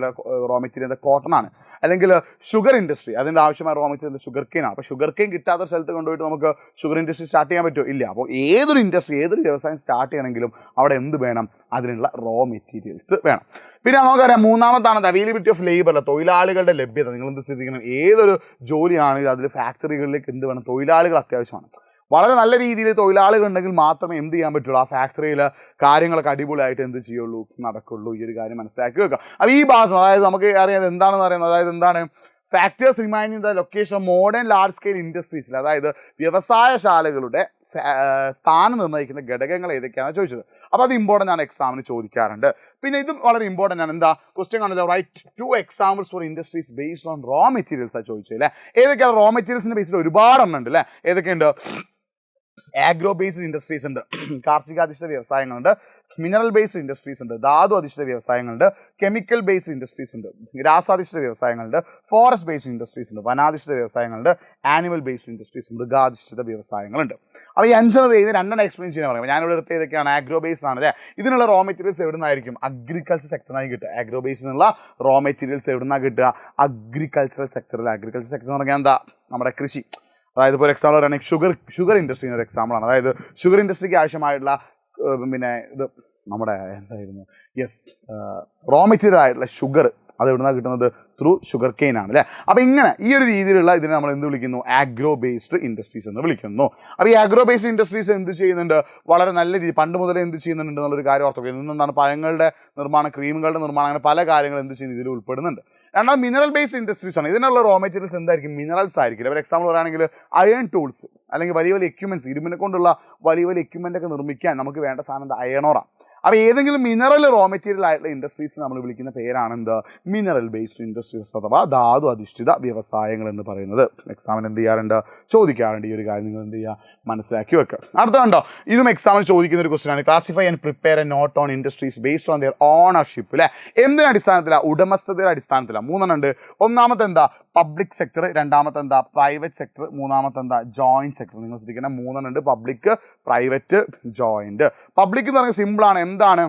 റോ മെറ്റീരിയൽ കോട്ടൺ ആണ്. അല്ലെങ്കിൽ ഷുഗർ ഇൻഡസ്ട്രി, അതിൻ്റെ ആവശ്യമായ റോ മെറ്റീരിയൽ ഷുഗർ കെയിൻ ആണ്. അപ്പോൾ ഷുഗർ കെയിൻ കിട്ടാത്ത സ്ഥലത്ത് കൊണ്ടുപോയിട്ട് നമുക്ക് ഷുഗർ ഇൻഡസ്ട്രി സ്റ്റാർട്ട് ചെയ്യാൻ പറ്റുമോ, ഇല്ല. അപ്പോൾ ഏതൊരു ഇൻഡസ്ട്രി ഏതൊരു വ്യവസായം സ്റ്റാർട്ട് ചെയ്യണമെങ്കിലും അവിടെ എന്ത് വേണം, അതിനുള്ള റോ മെറ്റീരിയൽസ് വേണം. പിന്നെ നമുക്കറിയാം മൂന്നാമത്താണ് അവൈലബിലിറ്റി ഓഫ് ലേബർ, തൊഴിലാളികളുടെ ലഭ്യത. നിങ്ങൾ എന്ത് ശ്രദ്ധിക്കണം, ഏതൊരു ജോലിയാണെങ്കിലും അതിൽ ഫാക്ടറികളിലേക്ക് എന്ത് വേണം, തൊഴിലാളികൾ അത്യാവശ്യമാണ്. വളരെ നല്ല രീതിയിൽ തൊഴിലാളികൾ ഉണ്ടെങ്കിൽ മാത്രമേ എന്ത് ചെയ്യാൻ പറ്റുള്ളൂ, ആ ഫാക്ടറിയിൽ കാര്യങ്ങളൊക്കെ അടിപൊളിയായിട്ട് എന്ത് ചെയ്യുള്ളൂ നടക്കുള്ളൂ. ഈ ഒരു കാര്യം മനസ്സിലാക്കി വെക്കുക. അപ്പോൾ ഈ ഭാഗം അതായത് നമുക്ക് അറിയാം എന്താണെന്ന് പറയുന്നത്, അതായത് എന്താണ് factors remaining the location of modern large scale ഇൻഡസ്ട്രീസിൽ, അതായത് വ്യവസായശാലകളുടെ സ്ഥാനം നിർണ്ണയിക്കുന്ന ഘടകങ്ങൾ ഏതൊക്കെയാണെന്ന് ചോദിച്ചത്. അപ്പോൾ അത് ഇമ്പോർട്ടൻ്റ് ആണ്, എക്സാമിന് ചോദിക്കാറുണ്ട്. പിന്നെ ഇതും വളരെ ഇമ്പോർട്ടൻ്റ് ആണ്. എന്താ ക്വസ്റ്റ്യൻ കാണുന്നത്, write 2 examples for industries based on raw materials ആണ് ചോദിച്ചത് അല്ലേ. ഏതൊക്കെയാണ് റോ മെറ്റീരിയൽസിൻ്റെ ബേസിൽ ഒരുപാട് എണ്ണം ഉണ്ട് അല്ലേ. ഏതൊക്കെയുണ്ട്, ആഗ്രോ ബേസ്ഡ് ഇൻഡസ്ട്രീസ് ഉണ്ട്, കാർഷികാധിഷ്ഠിത വ്യവസായങ്ങളുണ്ട്, മിനറൽ ബേസ്ഡ് ഇൻഡസ്ട്രീസ് ഉണ്ട്, ധാതു അധിഷ്ഠിത വ്യവസായങ്ങളുണ്ട്, കെമിക്കൽ ബേസ്ഡ് ഇൻഡസ്ട്രീസ് ഉണ്ട്, രാസാധിഷ്ഠിത വ്യവസായങ്ങളുണ്ട്, ഫോറസ്റ്റ് ബേസ്ഡ് ഇൻഡസ്ട്രീസ് ഉണ്ട്, വനാധിഷ്ഠിത വ്യവസായങ്ങളുണ്ട്, ആനിമൽ ബേസ്ഡ് ഇൻഡസ്ട്രീസ്, മൃഗാധിഷ്ഠിത വ്യവസായങ്ങളുണ്ട്. അപ്പോൾ ഈ 5 ഇത് 2 എക്സ്പ്ലെയിൻ ചെയ്യാൻ പറയുമ്പോൾ ഞാനിവിടെ എടുത്ത ഏതൊക്കെയാണ്, ആഗ്രോ ബേസ്ഡ് ആണ് അല്ലേ. ഇതിനുള്ള റോ മെറ്റീരിയൽസ് എവിടെ നിന്നായിരിക്കും, അഗ്രികൾച്ചർ സെക്ടറിനായി കിട്ടുക. ആഗ്രോ ബേസിനുള്ള റോ മെറ്റീരിയൽസ് എവിടെ നിന്നാണ് കിട്ടുക, അഗ്രികൾച്ചറൽ സെക്ടറിൽ. അഗ്രികൾച്ചർ സെക്ടർ എന്ന് പറഞ്ഞാൽ എന്താ, നമ്മുടെ കൃഷി. അതായത് ഇപ്പോൾ ഒരു എക്സാമ്പിൾ പറയുകയാണെങ്കിൽ ഷുഗർ ഇൻഡസ്ട്രി എന്നൊരു എക്സാമ്പിളാണ്. അതായത് ഷുഗർ ഇൻഡസ്ട്രിക്ക് ആവശ്യമായിട്ടുള്ള ഇത് നമ്മുടെ എന്തായിരുന്നു റോ മെറ്റീരിയൽ ആയിട്ടുള്ള ഷുഗർ അത് എവിടെ നിന്നാണ് കിട്ടുന്നത്, ത്രൂ ഷുഗർ കെയിൻ ആണ് അല്ലേ. അപ്പോൾ ഇങ്ങനെ ഈ ഒരു രീതിയിലുള്ള ഇതിനെ നമ്മൾ എന്ത് വിളിക്കുന്നു, ആഗ്രോ ബേസ്ഡ് ഇൻഡസ്ട്രീസ് എന്ന് വിളിക്കുന്നു. അപ്പോൾ ഈ ആഗ്രോ ബേസ്ഡ് ഇൻഡസ്ട്രീസ് എന്ത് ചെയ്യുന്നുണ്ട്, വളരെ നല്ല രീതി പണ്ട് മുതലേ എന്ത് ചെയ്യുന്നുണ്ട് എന്നുള്ളൊരു കാര്യം ഓർത്തുക. എന്താണ് പഴങ്ങളുടെ നിർമ്മാണം, ക്രീമുകളുടെ നിർമ്മാണം, അങ്ങനെ പല കാര്യങ്ങളും എന്ത് ചെയ്യുന്നു ഇതിൽ ഉൾപ്പെടുന്നുണ്ട്. രണ്ടാമത് മിനറൽ ബേസ്ഡ് ഇൻഡസ്ട്രീസ് ആണ്. ഇതിനുള്ള റോ മെറ്റീരിയൽസ് എന്തായിരിക്കും, മിനറൽസ് ആയിരിക്കും. ഒരു എക്സാമ്പിൾ പറയുകയാണെങ്കിൽ അയൺ ടൂൾസ്, അല്ലെങ്കിൽ വലിയ വലിയ എക്യുപ്മെൻറ്റ്സ്, ഇരുമ്പിനെ കൊണ്ടുള്ള വലിയ വലിയ എക്യുപ്മെൻ്റ് ഒക്കെ നിർമ്മിക്കാൻ നമുക്ക് വേണ്ട സാധനം അയണോറാണ്. അപ്പോൾ ഏതെങ്കിലും മിനറൽ റോ മെറ്റീരിയൽ ആയിട്ടുള്ള ഇൻഡസ്ട്രീസ് നമ്മൾ വിളിക്കുന്ന പേരാണ് എന്ത്, മിനറൽ ബേസ്ഡ് ഇൻഡസ്ട്രീസ് അഥവാ ധാതു അധിഷ്ഠിത വ്യവസായങ്ങൾ എന്ന് പറയുന്നത്. എക്സാമിന് എന്ത് ചെയ്യാറുണ്ട്, ചോദിക്കാറുണ്ട്. ഈ ഒരു കാര്യം നിങ്ങൾ എന്ത് ചെയ്യുക, മനസ്സിലാക്കി വെക്കുക. അടുത്തുണ്ടോ, ഇതും എക്സാമിന് ചോദിക്കുന്ന ഒരു ക്വസ്റ്റ്യൻ ആണ്. Classify and prepare a note on industries based on their ownership അല്ലേ. എന്തിൻ്റെ അടിസ്ഥാനത്തിലാണ്, ഉടമസ്ഥതയുടെ അടിസ്ഥാനത്തിലാണ്. 3 ഉണ്ട്. ഒന്നാമത്തെ എന്താ, പബ്ലിക് സെക്ടർ. രണ്ടാമത്തെ എന്താ, പ്രൈവറ്റ് സെക്ടർ. മൂന്നാമത്തെ എന്താ, ജോയിൻറ്റ് സെക്ടർ. നിങ്ങൾ ശ്രദ്ധിക്കണം, 3 ഉണ്ട്. Public, private, joint. പബ്ലിക് എന്ന് പറഞ്ഞാൽ സിമ്പിളാണ്. എന്താണ്,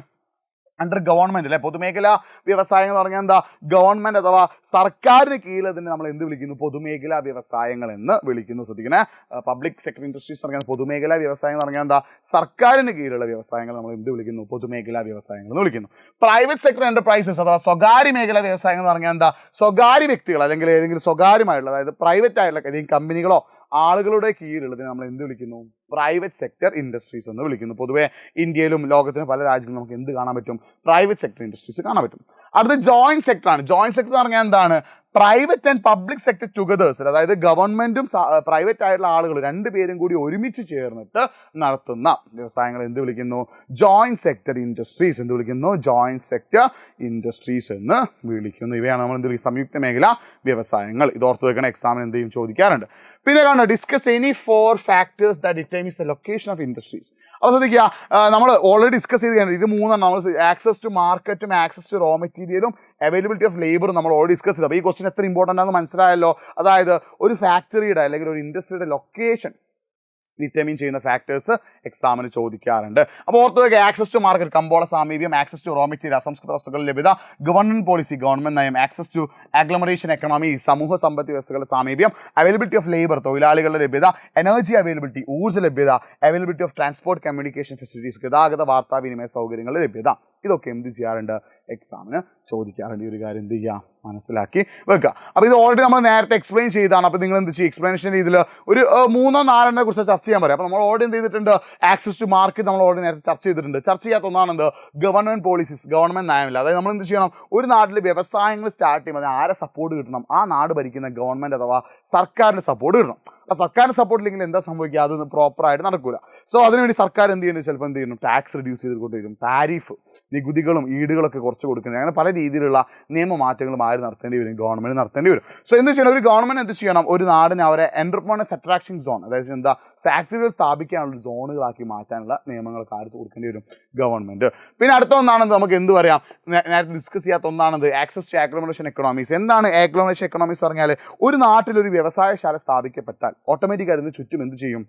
അണ്ടർ ഗവൺമെന്റ് അല്ലെ, പൊതുമേഖലാ വ്യവസായങ്ങൾ എന്ന് പറഞ്ഞാൽ എന്താ, ഗവൺമെന്റ് അഥവാ സർക്കാരിന് കീഴിൽ തന്നെ നമ്മൾ എന്ത് വിളിക്കുന്നു, പൊതുമേഖലാ വ്യവസായങ്ങൾ എന്ന് വിളിക്കുന്നു. ശ്രദ്ധിക്കണേ, പബ്ലിക് സെക്ടർ ഇൻഡസ്ട്രീസ് എന്ന് പറഞ്ഞാൽ പൊതുമേഖലാ വ്യവസായം എന്ന് പറഞ്ഞാൽ എന്താ, സർക്കാരിന് കീഴിലുള്ള വ്യവസായങ്ങൾ നമ്മൾ എന്ത് വിളിക്കുന്നു, പൊതുമേഖലാ വ്യവസായങ്ങൾ എന്ന് വിളിക്കുന്നു. പ്രൈവറ്റ് സെക്ടർ എന്റർപ്രൈസസ് അഥവാ സ്വകാര്യ മേഖലാ വ്യവസായങ്ങൾ എന്ന് പറഞ്ഞാൽ എന്താ, സ്വകാര്യ വ്യക്തികൾ അല്ലെങ്കിൽ ഏതെങ്കിലും സ്വകാര്യമായിട്ടുള്ള, അതായത് പ്രൈവറ്റ് ആയിട്ടുള്ള ഏതെങ്കിലും കമ്പനികളോ ആളുകളുടെ കീഴിലുള്ളതിനെ നമ്മൾ എന്ത് വിളിക്കുന്നു, പ്രൈവറ്റ് സെക്ടർ ഇൻഡസ്ട്രീസ് എന്ന് വിളിക്കുന്നു. പൊതുവേ ഇന്ത്യയിലും ലോകത്തിലും പല രാജ്യങ്ങളിലും നമുക്ക് എന്ത് കാണാൻ പറ്റും, പ്രൈവറ്റ് സെക്ടർ ഇൻഡസ്ട്രീസ് കാണാൻ പറ്റും. അടുത്ത ജോയിന്റ് സെക്ടർ ആണ്. ജോയിന്റ് സെക്ടർ എന്ന് പറഞ്ഞാൽ എന്താണ്, private and public sector togethers, അതായത് ഗവൺമെന്റും പ്രൈവറ്റ് ആയിട്ടുള്ള ആളുകൾ രണ്ടുപേരും കൂടി ഒരുമിച്ച് ചേർന്നിട്ട് നടത്തുന്ന വ്യവസായങ്ങൾ എന്ത് വിളിക്കുന്നു, ജോയിന്റ് സെക്ടർ ഇൻഡസ്ട്രീസ് എന്ന് വിളിക്കുന്നു. ജോയിന്റ് സെക്ടർ ഇൻഡസ്ട്രീസ് എന്ന് വിളിക്കുന്നു. ഇവയാണ് നമ്മൾ എന്ത് വിളിക്കുന്നത്, സംയുക്ത മേഖല വ്യവസായങ്ങൾ. ഇത് ഓർത്ത് വെക്കണം, എക്സാമിന് എന്തെങ്കിലും ചോദിക്കാറുണ്ട്. പിന്നെ കാണുക, discuss any 4 factors that determines the location of industries. അപ്പോൾ ശ്രദ്ധിക്കുക, നമ്മൾ ഓൾറെഡി ഡിസ്കസ് ചെയ്ത് കഴിഞ്ഞാൽ ഇത് മൂന്നെണ്ണം നമ്മൾ ആക്സസ് ടു മാർക്കറ്റും ആക്സസ് ടു റോ മെറ്റീരിയലും അവൈലബിലിറ്റി ഓഫ് ലേബറും നമ്മൾ ഓൾറെഡി ഡിസ്കസ് ചെയ്തു. അപ്പോൾ ഈ ക്വസ്റ്റ്യൻ എത്ര ഇമ്പോർട്ടൻ്റ് ആണെന്ന് മനസ്സിലായല്ലോ. അതായത് ഒരു ഫാക്ടറിയുടെ അല്ലെങ്കിൽ ഒരു ഇൻഡസ്ട്രിയുടെ ലൊക്കേഷൻ ഡിറ്റർമിൻ ചെയ്യുന്ന ഫാക്ടേഴ്സ് എക്സാമിന് ചോദിക്കാറുണ്ട്. അപ്പോൾ ഓർത്ത് ആക്സസ് ടു മാർക്കറ്റ്, കമ്പോള സാമീപ്യം, ആക്സസ് ടു റോ മെറ്റീരിയൽ, അസംസ്കൃത വസ്തുക്കളുടെ ലഭ്യത, ഗവൺമെന്റ് പോളിസി, ഗവൺമെന്റ് നയം, ആക്സസ് ടു അഗ്ലോമറേഷൻ എക്കണോമി, സമൂഹ സമ്പത്ത് വ്യവസ്ഥകളുടെ സാമീപ്യം, അവൈലബിലിറ്റി ഓഫ് ലേബർ, തൊഴിലാളികളുടെ ലഭ്യത, എനർജി അവൈലബിലിറ്റി, ഊർജ്ജ ലഭ്യത, availability of transport communication facilities, ഗതാഗത വാർത്താവിനിമയ സൗകര്യങ്ങളുടെ ലഭ്യത. ഇതൊക്കെ എന്ത് ചെയ്യാറുണ്ട്, എക്സാമിന് ചോദിക്കാറുണ്ട്. ഈ ഒരു കാര്യം എന്ത് ചെയ്യുക, മനസ്സിലാക്കി വെക്കുക. അപ്പോൾ ഇത് ഓൾറെഡി നമ്മൾ നേരത്തെ എക്സ്പ്ലെയിൻ ചെയ്താണ്. അപ്പോൾ നിങ്ങൾ എന്ത് ചെയ്യും, എക്സ്പ്ലനേഷൻ രീതിയിൽ ഒരു 3-4 കുറിച്ച് ചർച്ച ചെയ്യാൻ പറയാം. അപ്പോൾ നമ്മൾ ഓൾറെഡി എന്ത് ചെയ്തിട്ടുണ്ട്, ആക്സസ് ടു മാർക്കറ്റ് നമ്മൾ ഓൾറെഡി നേരത്തെ ചർച്ച ചെയ്തിട്ടുണ്ട്. ചർച്ച ചെയ്യാത്ത ഒന്നാണെന്ത്, ഗവൺമെന്റ് പോളിസീസ്, ഗവൺമെന്റ് നയമില്ല. അതായത് നമ്മൾ എന്ത് ചെയ്യണം, ഒരു നാട്ടിൽ വ്യവസായങ്ങൾ സ്റ്റാർട്ട് ചെയ്യുമ്പോൾ അതിന് ആരെ സപ്പോർട്ട് കിട്ടണം, ആ നാട് ഭരിക്കുന്ന ഗവൺമെന്റ് അഥവാ സർക്കാരിന് സപ്പോർട്ട് കിട്ടണം. അപ്പോൾ സർക്കാരിന് സപ്പോർട്ട് ഇല്ലെങ്കിൽ എന്താ സംഭവിക്കുക, അതൊന്നും പ്രോപ്പറായിട്ട് നടക്കില്ല. സോ അതിനുവേണ്ടി സർക്കാർ എന്ത് ചെയ്യുന്നത്, ചിലപ്പോൾ എന്ത് ചെയ്യുന്നു, ടാക്സ് റിഡ്യൂസ് ചെയ്തുകൊണ്ട് വരും, താരിഫ്, നികുതികളും ഈടുകളൊക്കെ കുറച്ച് കൊടുക്കുന്നത്, അങ്ങനെ പല രീതിയിലുള്ള നിയമമാറ്റങ്ങളും ആര് നടത്തേണ്ടി വരും, ഗവൺമെൻറ് നടത്തേണ്ടി വരും. സോ എന്ത് ചെയ്യണം, ഒരു ഗവൺമെൻറ് എന്ത് ചെയ്യണം, ഒരു നാടിനെ അവരെ എൻ്റർപ്രണേഴ്സ് അട്രാക്ഷൻ സോൺ, അതായത് എന്താ, ഫാക്ടറികൾ സ്ഥാപിക്കാനുള്ള സോണുകളാക്കി മാറ്റാനുള്ള നിയമങ്ങൾക്ക് ആർക്ക് കൊടുക്കേണ്ടി വരും, ഗവൺമെൻറ്. പിന്നെ അടുത്ത ഒന്നാണെന്ന് നമുക്ക് എന്ത് പറയാം, നേരത്തെ ഡിസ്കസ് ചെയ്യാത്ത ഒന്നാണെന്ന് ആക്സസ് ടു അഗ്ലോമറേഷൻ എക്കണോമിക്സ്. എന്താണ് അഗ്ലോമറേഷൻ എക്കണോമിക്സ് പറഞ്ഞാൽ, ഒരു നാട്ടിലൊരു വ്യവസായശാല സ്ഥാപിക്കപ്പെട്ടാൽ ഓട്ടോമാറ്റിക്കായി അതിന് ചുറ്റും എന്ത് ചെയ്യും,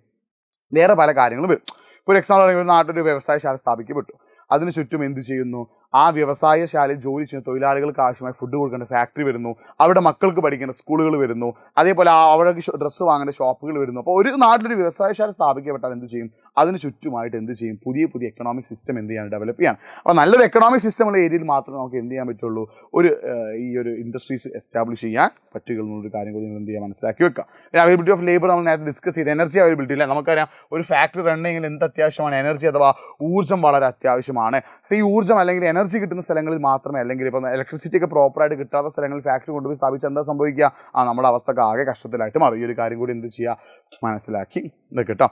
വേറെ പല കാര്യങ്ങളും വരും. ഇപ്പോൾ ഒരു എക്സാമ്പിൾ പറയുമ്പോൾ ഒരു നാട്ടിലൊരു വ്യവസായശാല സ്ഥാപിക്കപ്പെട്ടു, അതിന് ചുറ്റും എന്ത് ചെയ്യുന്നു, ആ വ്യവസായശാലയിൽ ജോലി ചെയ്യുന്ന തൊഴിലാളികൾക്ക് ആവശ്യമായ ഫുഡ് കൊടുക്കേണ്ട ഫാക്ടറി വരുന്നു, അവരുടെ മക്കൾക്ക് പഠിക്കേണ്ട സ്കൂളുകൾ വരുന്നു, അതേപോലെ അവർക്ക് ഡ്രസ്സ് വാങ്ങേണ്ട ഷോപ്പുകൾ വരുന്നു. അപ്പോൾ ഒരു നാട്ടിലൊരു വ്യവസായശാല സ്ഥാപിക്കപ്പെട്ടാൽ എന്ത് ചെയ്യും, അതിന് ചുറ്റുമായിട്ട് എന്ത് ചെയ്യും, പുതിയ പുതിയ എക്കണോമിക് സിസ്റ്റം എന്ത് ചെയ്യാൻ, ഡെവലപ്പ് ചെയ്യാൻ. അപ്പോൾ നല്ലൊരു എക്കണോമിക് സിസ്റ്റം ഉള്ള ഏരിയയിൽ മാത്രമേ നമുക്ക് എന്ത് ചെയ്യാൻ പറ്റുള്ളൂ, ഈ ഒരു ഇൻഡസ്ട്രീസ് എസ്റ്റാബ്ലിഷ് ചെയ്യാൻ പറ്റുക എന്നൊരു കാര്യം കൂടി നിങ്ങൾ എന്ത് ചെയ്യുക, മനസ്സിലാക്കി വെക്കുക. പിന്നെ അവൈലബിലിറ്റി ഓഫ് ലേബർ നമ്മൾ നേരത്തെ ഡിസ്കസ് ചെയ്ത്, എനർജി അവൈലബിലിറ്റി ഇല്ല, നമുക്കറിയാം ഒരു ഫാക്ടറി റൺ ചെയ്യണമെങ്കിൽ എന്ത് അത്യാവശ്യമാണ്, എനർജി അഥവാ ഊർജ്ജം വളരെ അത്യാവശ്യമാണ്. സോ ഈ ഊർജ്ജം അല്ലെങ്കിൽ എനർജി കിട്ടുന്ന സ്ഥലങ്ങളിൽ മാത്രമേ, അല്ലെങ്കിൽ ഇപ്പം ഇലക്ട്രിസിറ്റി ഒക്കെ പ്രോപ്പറായിട്ട് കിട്ടാത്ത സ്ഥലങ്ങളിൽ ഫാക്ടറി കൊണ്ടുപോയി സ്ഥാപിച്ച് എന്താ സംഭവിക്കുക, നമ്മുടെ അവസ്ഥക്ക് ആകെ കഷ്ടത്തിലായിട്ട് മാറും. ഈ ഒരു കാര്യം കൂടി എന്ത് ചെയ്യുക, മനസ്സിലാക്കി ഇത് കേട്ടോ.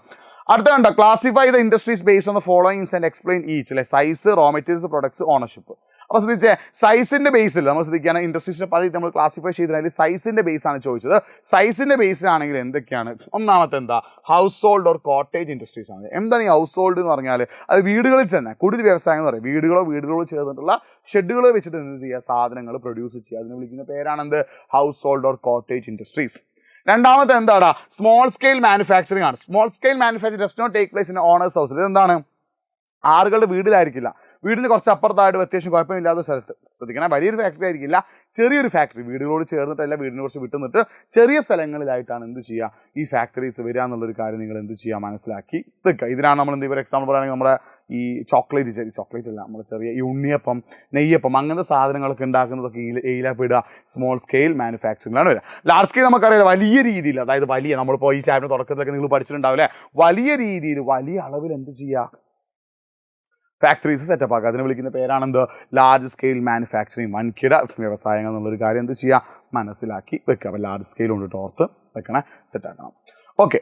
അടുത്ത കണ്ടോ, classify the industries based on the followings and explain each, അല്ലെ, size, raw materials, products, ownership. അപ്പോൾ ശ്രദ്ധിച്ചേ, സൈസിൻ്റെ ബേസിൽ നമ്മൾ ശ്രദ്ധിക്കുകയാണ്, ഇൻഡസ്ട്രീസിൻ്റെ പല നമ്മൾ ക്ലാസിഫൈ ചെയ്തതിൽ സൈസിൻ്റെ ബേസാണ് ചോദിച്ചത്. സൈസിൻ്റെ ബേസിലാണെങ്കിൽ എന്തൊക്കെയാണ്, ഒന്നാമത്തെ എന്താ, house hold or cottage industries ആണ്. എന്താണ് ഈ ഹൗസ് ഹോൾഡ് എന്ന് പറഞ്ഞാൽ, അത് വീടുകളിൽ തന്നെ കൂടുതൽ വ്യവസായം എന്ന് പറയും, വീടുകളോ ചേർന്നിട്ടുള്ള ഷെഡുകൾ വെച്ചിട്ട് എന്ത് ചെയ്യുക, സാധനങ്ങൾ പ്രൊഡ്യൂസ് ചെയ്യുക, അതിന് വിളിക്കുന്ന പേരാണെന്ത്, household or cottage industries. രണ്ടാമത്തെ എന്താണ്, സ്മോൾ സ്കെയിൽ മാനുഫാക്ചറിങ് ആണ്. Small scale manufacturing does not take place in owner's house. ഇതെന്താണ്, ആളുകളുടെ വീട്ടിലായിരിക്കില്ല, വീടിന് കുറച്ച് അപ്പുറത്തായിട്ട് അത്യാവശ്യം കുഴപ്പമില്ലാത്ത സ്ഥലത്ത്. ശ്രദ്ധിക്കണം, വലിയൊരു ഫാക്ടറി ആയിരിക്കില്ല, ചെറിയൊരു ഫാക്ടറി, വീടുകളോട് ചേർന്നിട്ടല്ല, വീടിനെ കുറച്ച് വിട്ടുനിന്നിട്ട് ചെറിയ സ്ഥലങ്ങളിലായിട്ടാണ് എന്ത് ചെയ്യുക, ഈ ഫാക്ടറീസ് വരിക എന്നുള്ളൊരു കാര്യം നിങ്ങൾ എന്ത് ചെയ്യുക, മനസ്സിലാക്കി വെക്കുക. ഇതിനാണ് നമ്മൾ എന്ത് പറയുക, എക്സാമ്പിൾ പറയുകയാണെങ്കിൽ നമ്മുടെ ഈ ചോക്ലേറ്റ് അല്ല, നമ്മൾ ചെറിയ ഈ ഉണ്ണിയപ്പം, നെയ്യപ്പം, അങ്ങനത്തെ സാധനങ്ങളൊക്കെ ഉണ്ടാക്കുന്നതൊക്കെ എയിലപ്പെടുക, സ്മോൾ സ്കെയിൽ മാനുഫാക്ചറിങ്ങിലാണ് വരിക. ലാർജ് സ്കെയിൽ നമുക്കറിയാം, വലിയ രീതിയിൽ, അതായത് വലിയ, നമ്മളിപ്പോൾ ഈ ചാപ്റ്റർ തുടക്കത്തിലൊക്കെ നിങ്ങൾ പഠിച്ചിട്ടുണ്ടാവില്ലേ, വലിയ രീതിയിൽ വലിയ അളവിൽ എന്ത് ചെയ്യുക, ഫാക്ടറീസ് സെറ്റപ്പ് ആക്കുക. അതിന് വിളിക്കുന്ന പേരാണെന്ത്, ലാർജ് സ്കെയിൽ മാനുഫാക്ചറിങ്, വൻകിട വ്യവസായങ്ങൾ എന്നുള്ളൊരു കാര്യം എന്ത് ചെയ്യുക, മനസ്സിലാക്കി വെക്കുക. അപ്പോൾ ലാർജ് സ്കെയിൽ കൊണ്ടിട്ട് ഓർത്ത് വെക്കണേ, സെറ്റാക്കണം. ഓക്കെ,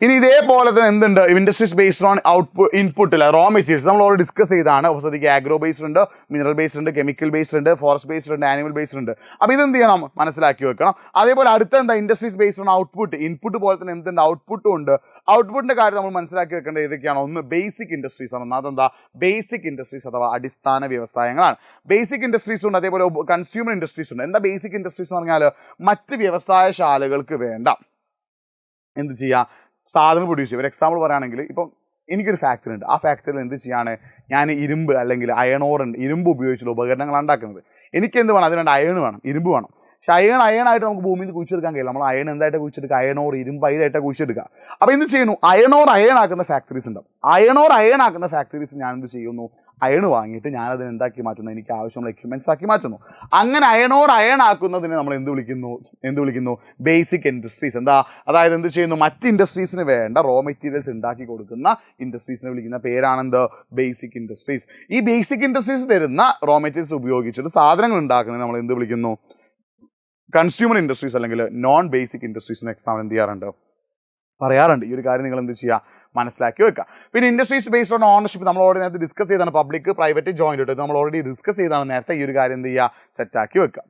ഇനി ഇതേപോലെ തന്നെ എന്തുണ്ട്, ഇൻഡസ്ട്രീസ് ബേസ്ഡ് ഓൺ ഇൻപുട്ട് ഇല്ല, റോ മെറ്റീരിയൽസ് നമ്മൾ ഓൾറെഡി ഡിസ്കസ് ചെയ്താണ്. ശ്രദ്ധിക്കുക, ആഗ്രോ ബേസ്ഡ് ഉണ്ട്, മിനറൽ ബേസ്ഡ് ഉണ്ട്, കെമിക്കൽ ബേസ്ഡ് ഉണ്ട്, ഫോറസ്റ്റ് ബേസ്ഡ് ഉണ്ട്, ആനിമൽ ബേസ്ഡ് ഉണ്ട്. അപ്പോൾ ഇതെന്ത് ചെയ്യണം, മനസ്സിലാക്കി വെക്കണം. അതേപോലെ അടുത്ത എന്താ, industries based on output. Input പോലെ തന്നെ എന്തുണ്ട്, ഔട്ട്പുട്ടും ഉണ്ട്. ഔട്ട്പുട്ടിൻ്റെ കാര്യം നമ്മൾ മനസ്സിലാക്കി വെക്കേണ്ടത് ഏതൊക്കെയാണ്, ഒന്ന് ബേസിക് ഇൻഡസ്ട്രീസ് ആണ്. അതെന്താ, ബേസിക് ഇൻഡസ്ട്രീസ് അഥവാ അടിസ്ഥാന വ്യവസായങ്ങളാണ്. ബേസിക് ഇൻഡസ്ട്രീസ് ഉണ്ട്, അതേപോലെ കൺസ്യൂമർ ഇൻഡസ്ട്രീസ് ഉണ്ട്. എന്താ ബേസിക് ഇൻഡസ്ട്രീസ് എന്ന് പറഞ്ഞാൽ, മറ്റ് വ്യവസായശാലകൾക്ക് വേണ്ട എന്ത് ചെയ്യുക, സാധനങ്ങൾ പ്രൊഡ്യൂസ് ചെയ്യും. ഒരു എക്സാമ്പിൾ പറയുകയാണെങ്കിൽ, ഇപ്പം എനിക്കൊരു ഫാക്ടറി ഉണ്ട്. ആ ഫാക്ടറിയിൽ എന്ത് ചെയ്യാണ്, ഞാൻ ഇരുമ്പ് അല്ലെങ്കിൽ ഇരുമ്പ് ഉപയോഗിച്ചുള്ള ഉപകരണങ്ങളാണ് ഉണ്ടാക്കുന്നത്. എനിക്ക് എന്ത് വേണം, അതിനുണ്ട് അയൺ വേണം, ഇരുമ്പ് വേണം. പക്ഷെ അയണായിട്ട് നമുക്ക് ഭൂമിയിൽ നിന്ന് കുഴിച്ചെടുക്കാൻ കഴിയില്ല. നമ്മൾ അയൺ എന്തായിട്ട് കുഴിച്ചെടുക്കുക, അയണോർ ഇരുമ്പ് അയിലായിട്ട് കുഴിച്ചെടുക്കുക. അപ്പോൾ എന്ത് ചെയ്യുന്നു, അയണാക്കുന്ന ഫാക്ടറീസ് ഉണ്ടാവും. അയണാക്കുന്ന ഫാക്ടറീസ് ഞാൻ എന്ത് ചെയ്യുന്നു, അയൺ വാങ്ങിയിട്ട് ഞാനതിന് എന്താക്കി മാറ്റുന്നു, എനിക്ക് ആവശ്യമുള്ള എക്യുപ്മെൻറ്റ്സ് ആക്കി മാറ്റുന്നു. അങ്ങനെ അയണാക്കുന്നതിനെ നമ്മൾ എന്ത് വിളിക്കുന്നു ബേസിക് ഇൻഡസ്ട്രീസ്. അതായത് എന്ത് ചെയ്യുന്നു, മറ്റ് ഇൻഡസ്ട്രീസിന് വേണ്ട റോ മെറ്റീരിയൽസ് ഉണ്ടാക്കി കൊടുക്കുന്ന ഇൻഡസ്ട്രീസിനെ വിളിക്കുന്ന പേരാണെന്ത്, ബേസിക് ഇൻഡസ്ട്രീസ്. ഈ ബേസിക് ഇൻഡസ്ട്രീസ് തരുന്ന റോ മെറ്റീരിയൽസ് ഉപയോഗിച്ചിട്ട് സാധനങ്ങൾ ഉണ്ടാക്കുന്നത് നമ്മൾ എന്ത് വിളിക്കുന്നു, കൺസ്യൂമർ ഇൻഡസ്ട്രീസ് അല്ലെങ്കിൽ നോൺ ബേസിക് ഇൻഡസ്ട്രീസിന് എക്സാം എന്ത് പറയാറുണ്ട്. ഈ ഒരു കാര്യം നിങ്ങൾ എന്ത് ചെയ്യുക, മനസ്സിലാക്കി വെക്കുക. പിന്നെ ഇൻഡസ്ട്രീസ് ബേസ്ഡ് ഓൺ ഓണർഷിപ്പ് നമ്മൾ ഓൾറെഡി നേരത്തെ ഡിസ്കസ് ചെയ്താണ്, പബ്ലിക് പ്രൈവറ്റ് ജോയിന്റ് ഇട്ട് നമ്മൾ ഓൾറെഡി ഡിസ്കസ് ചെയ്താണ് നേരത്തെ. ഈ ഒരു കാര്യം എന്ത് ചെയ്യുക, സെറ്റാക്കി വെക്കുക.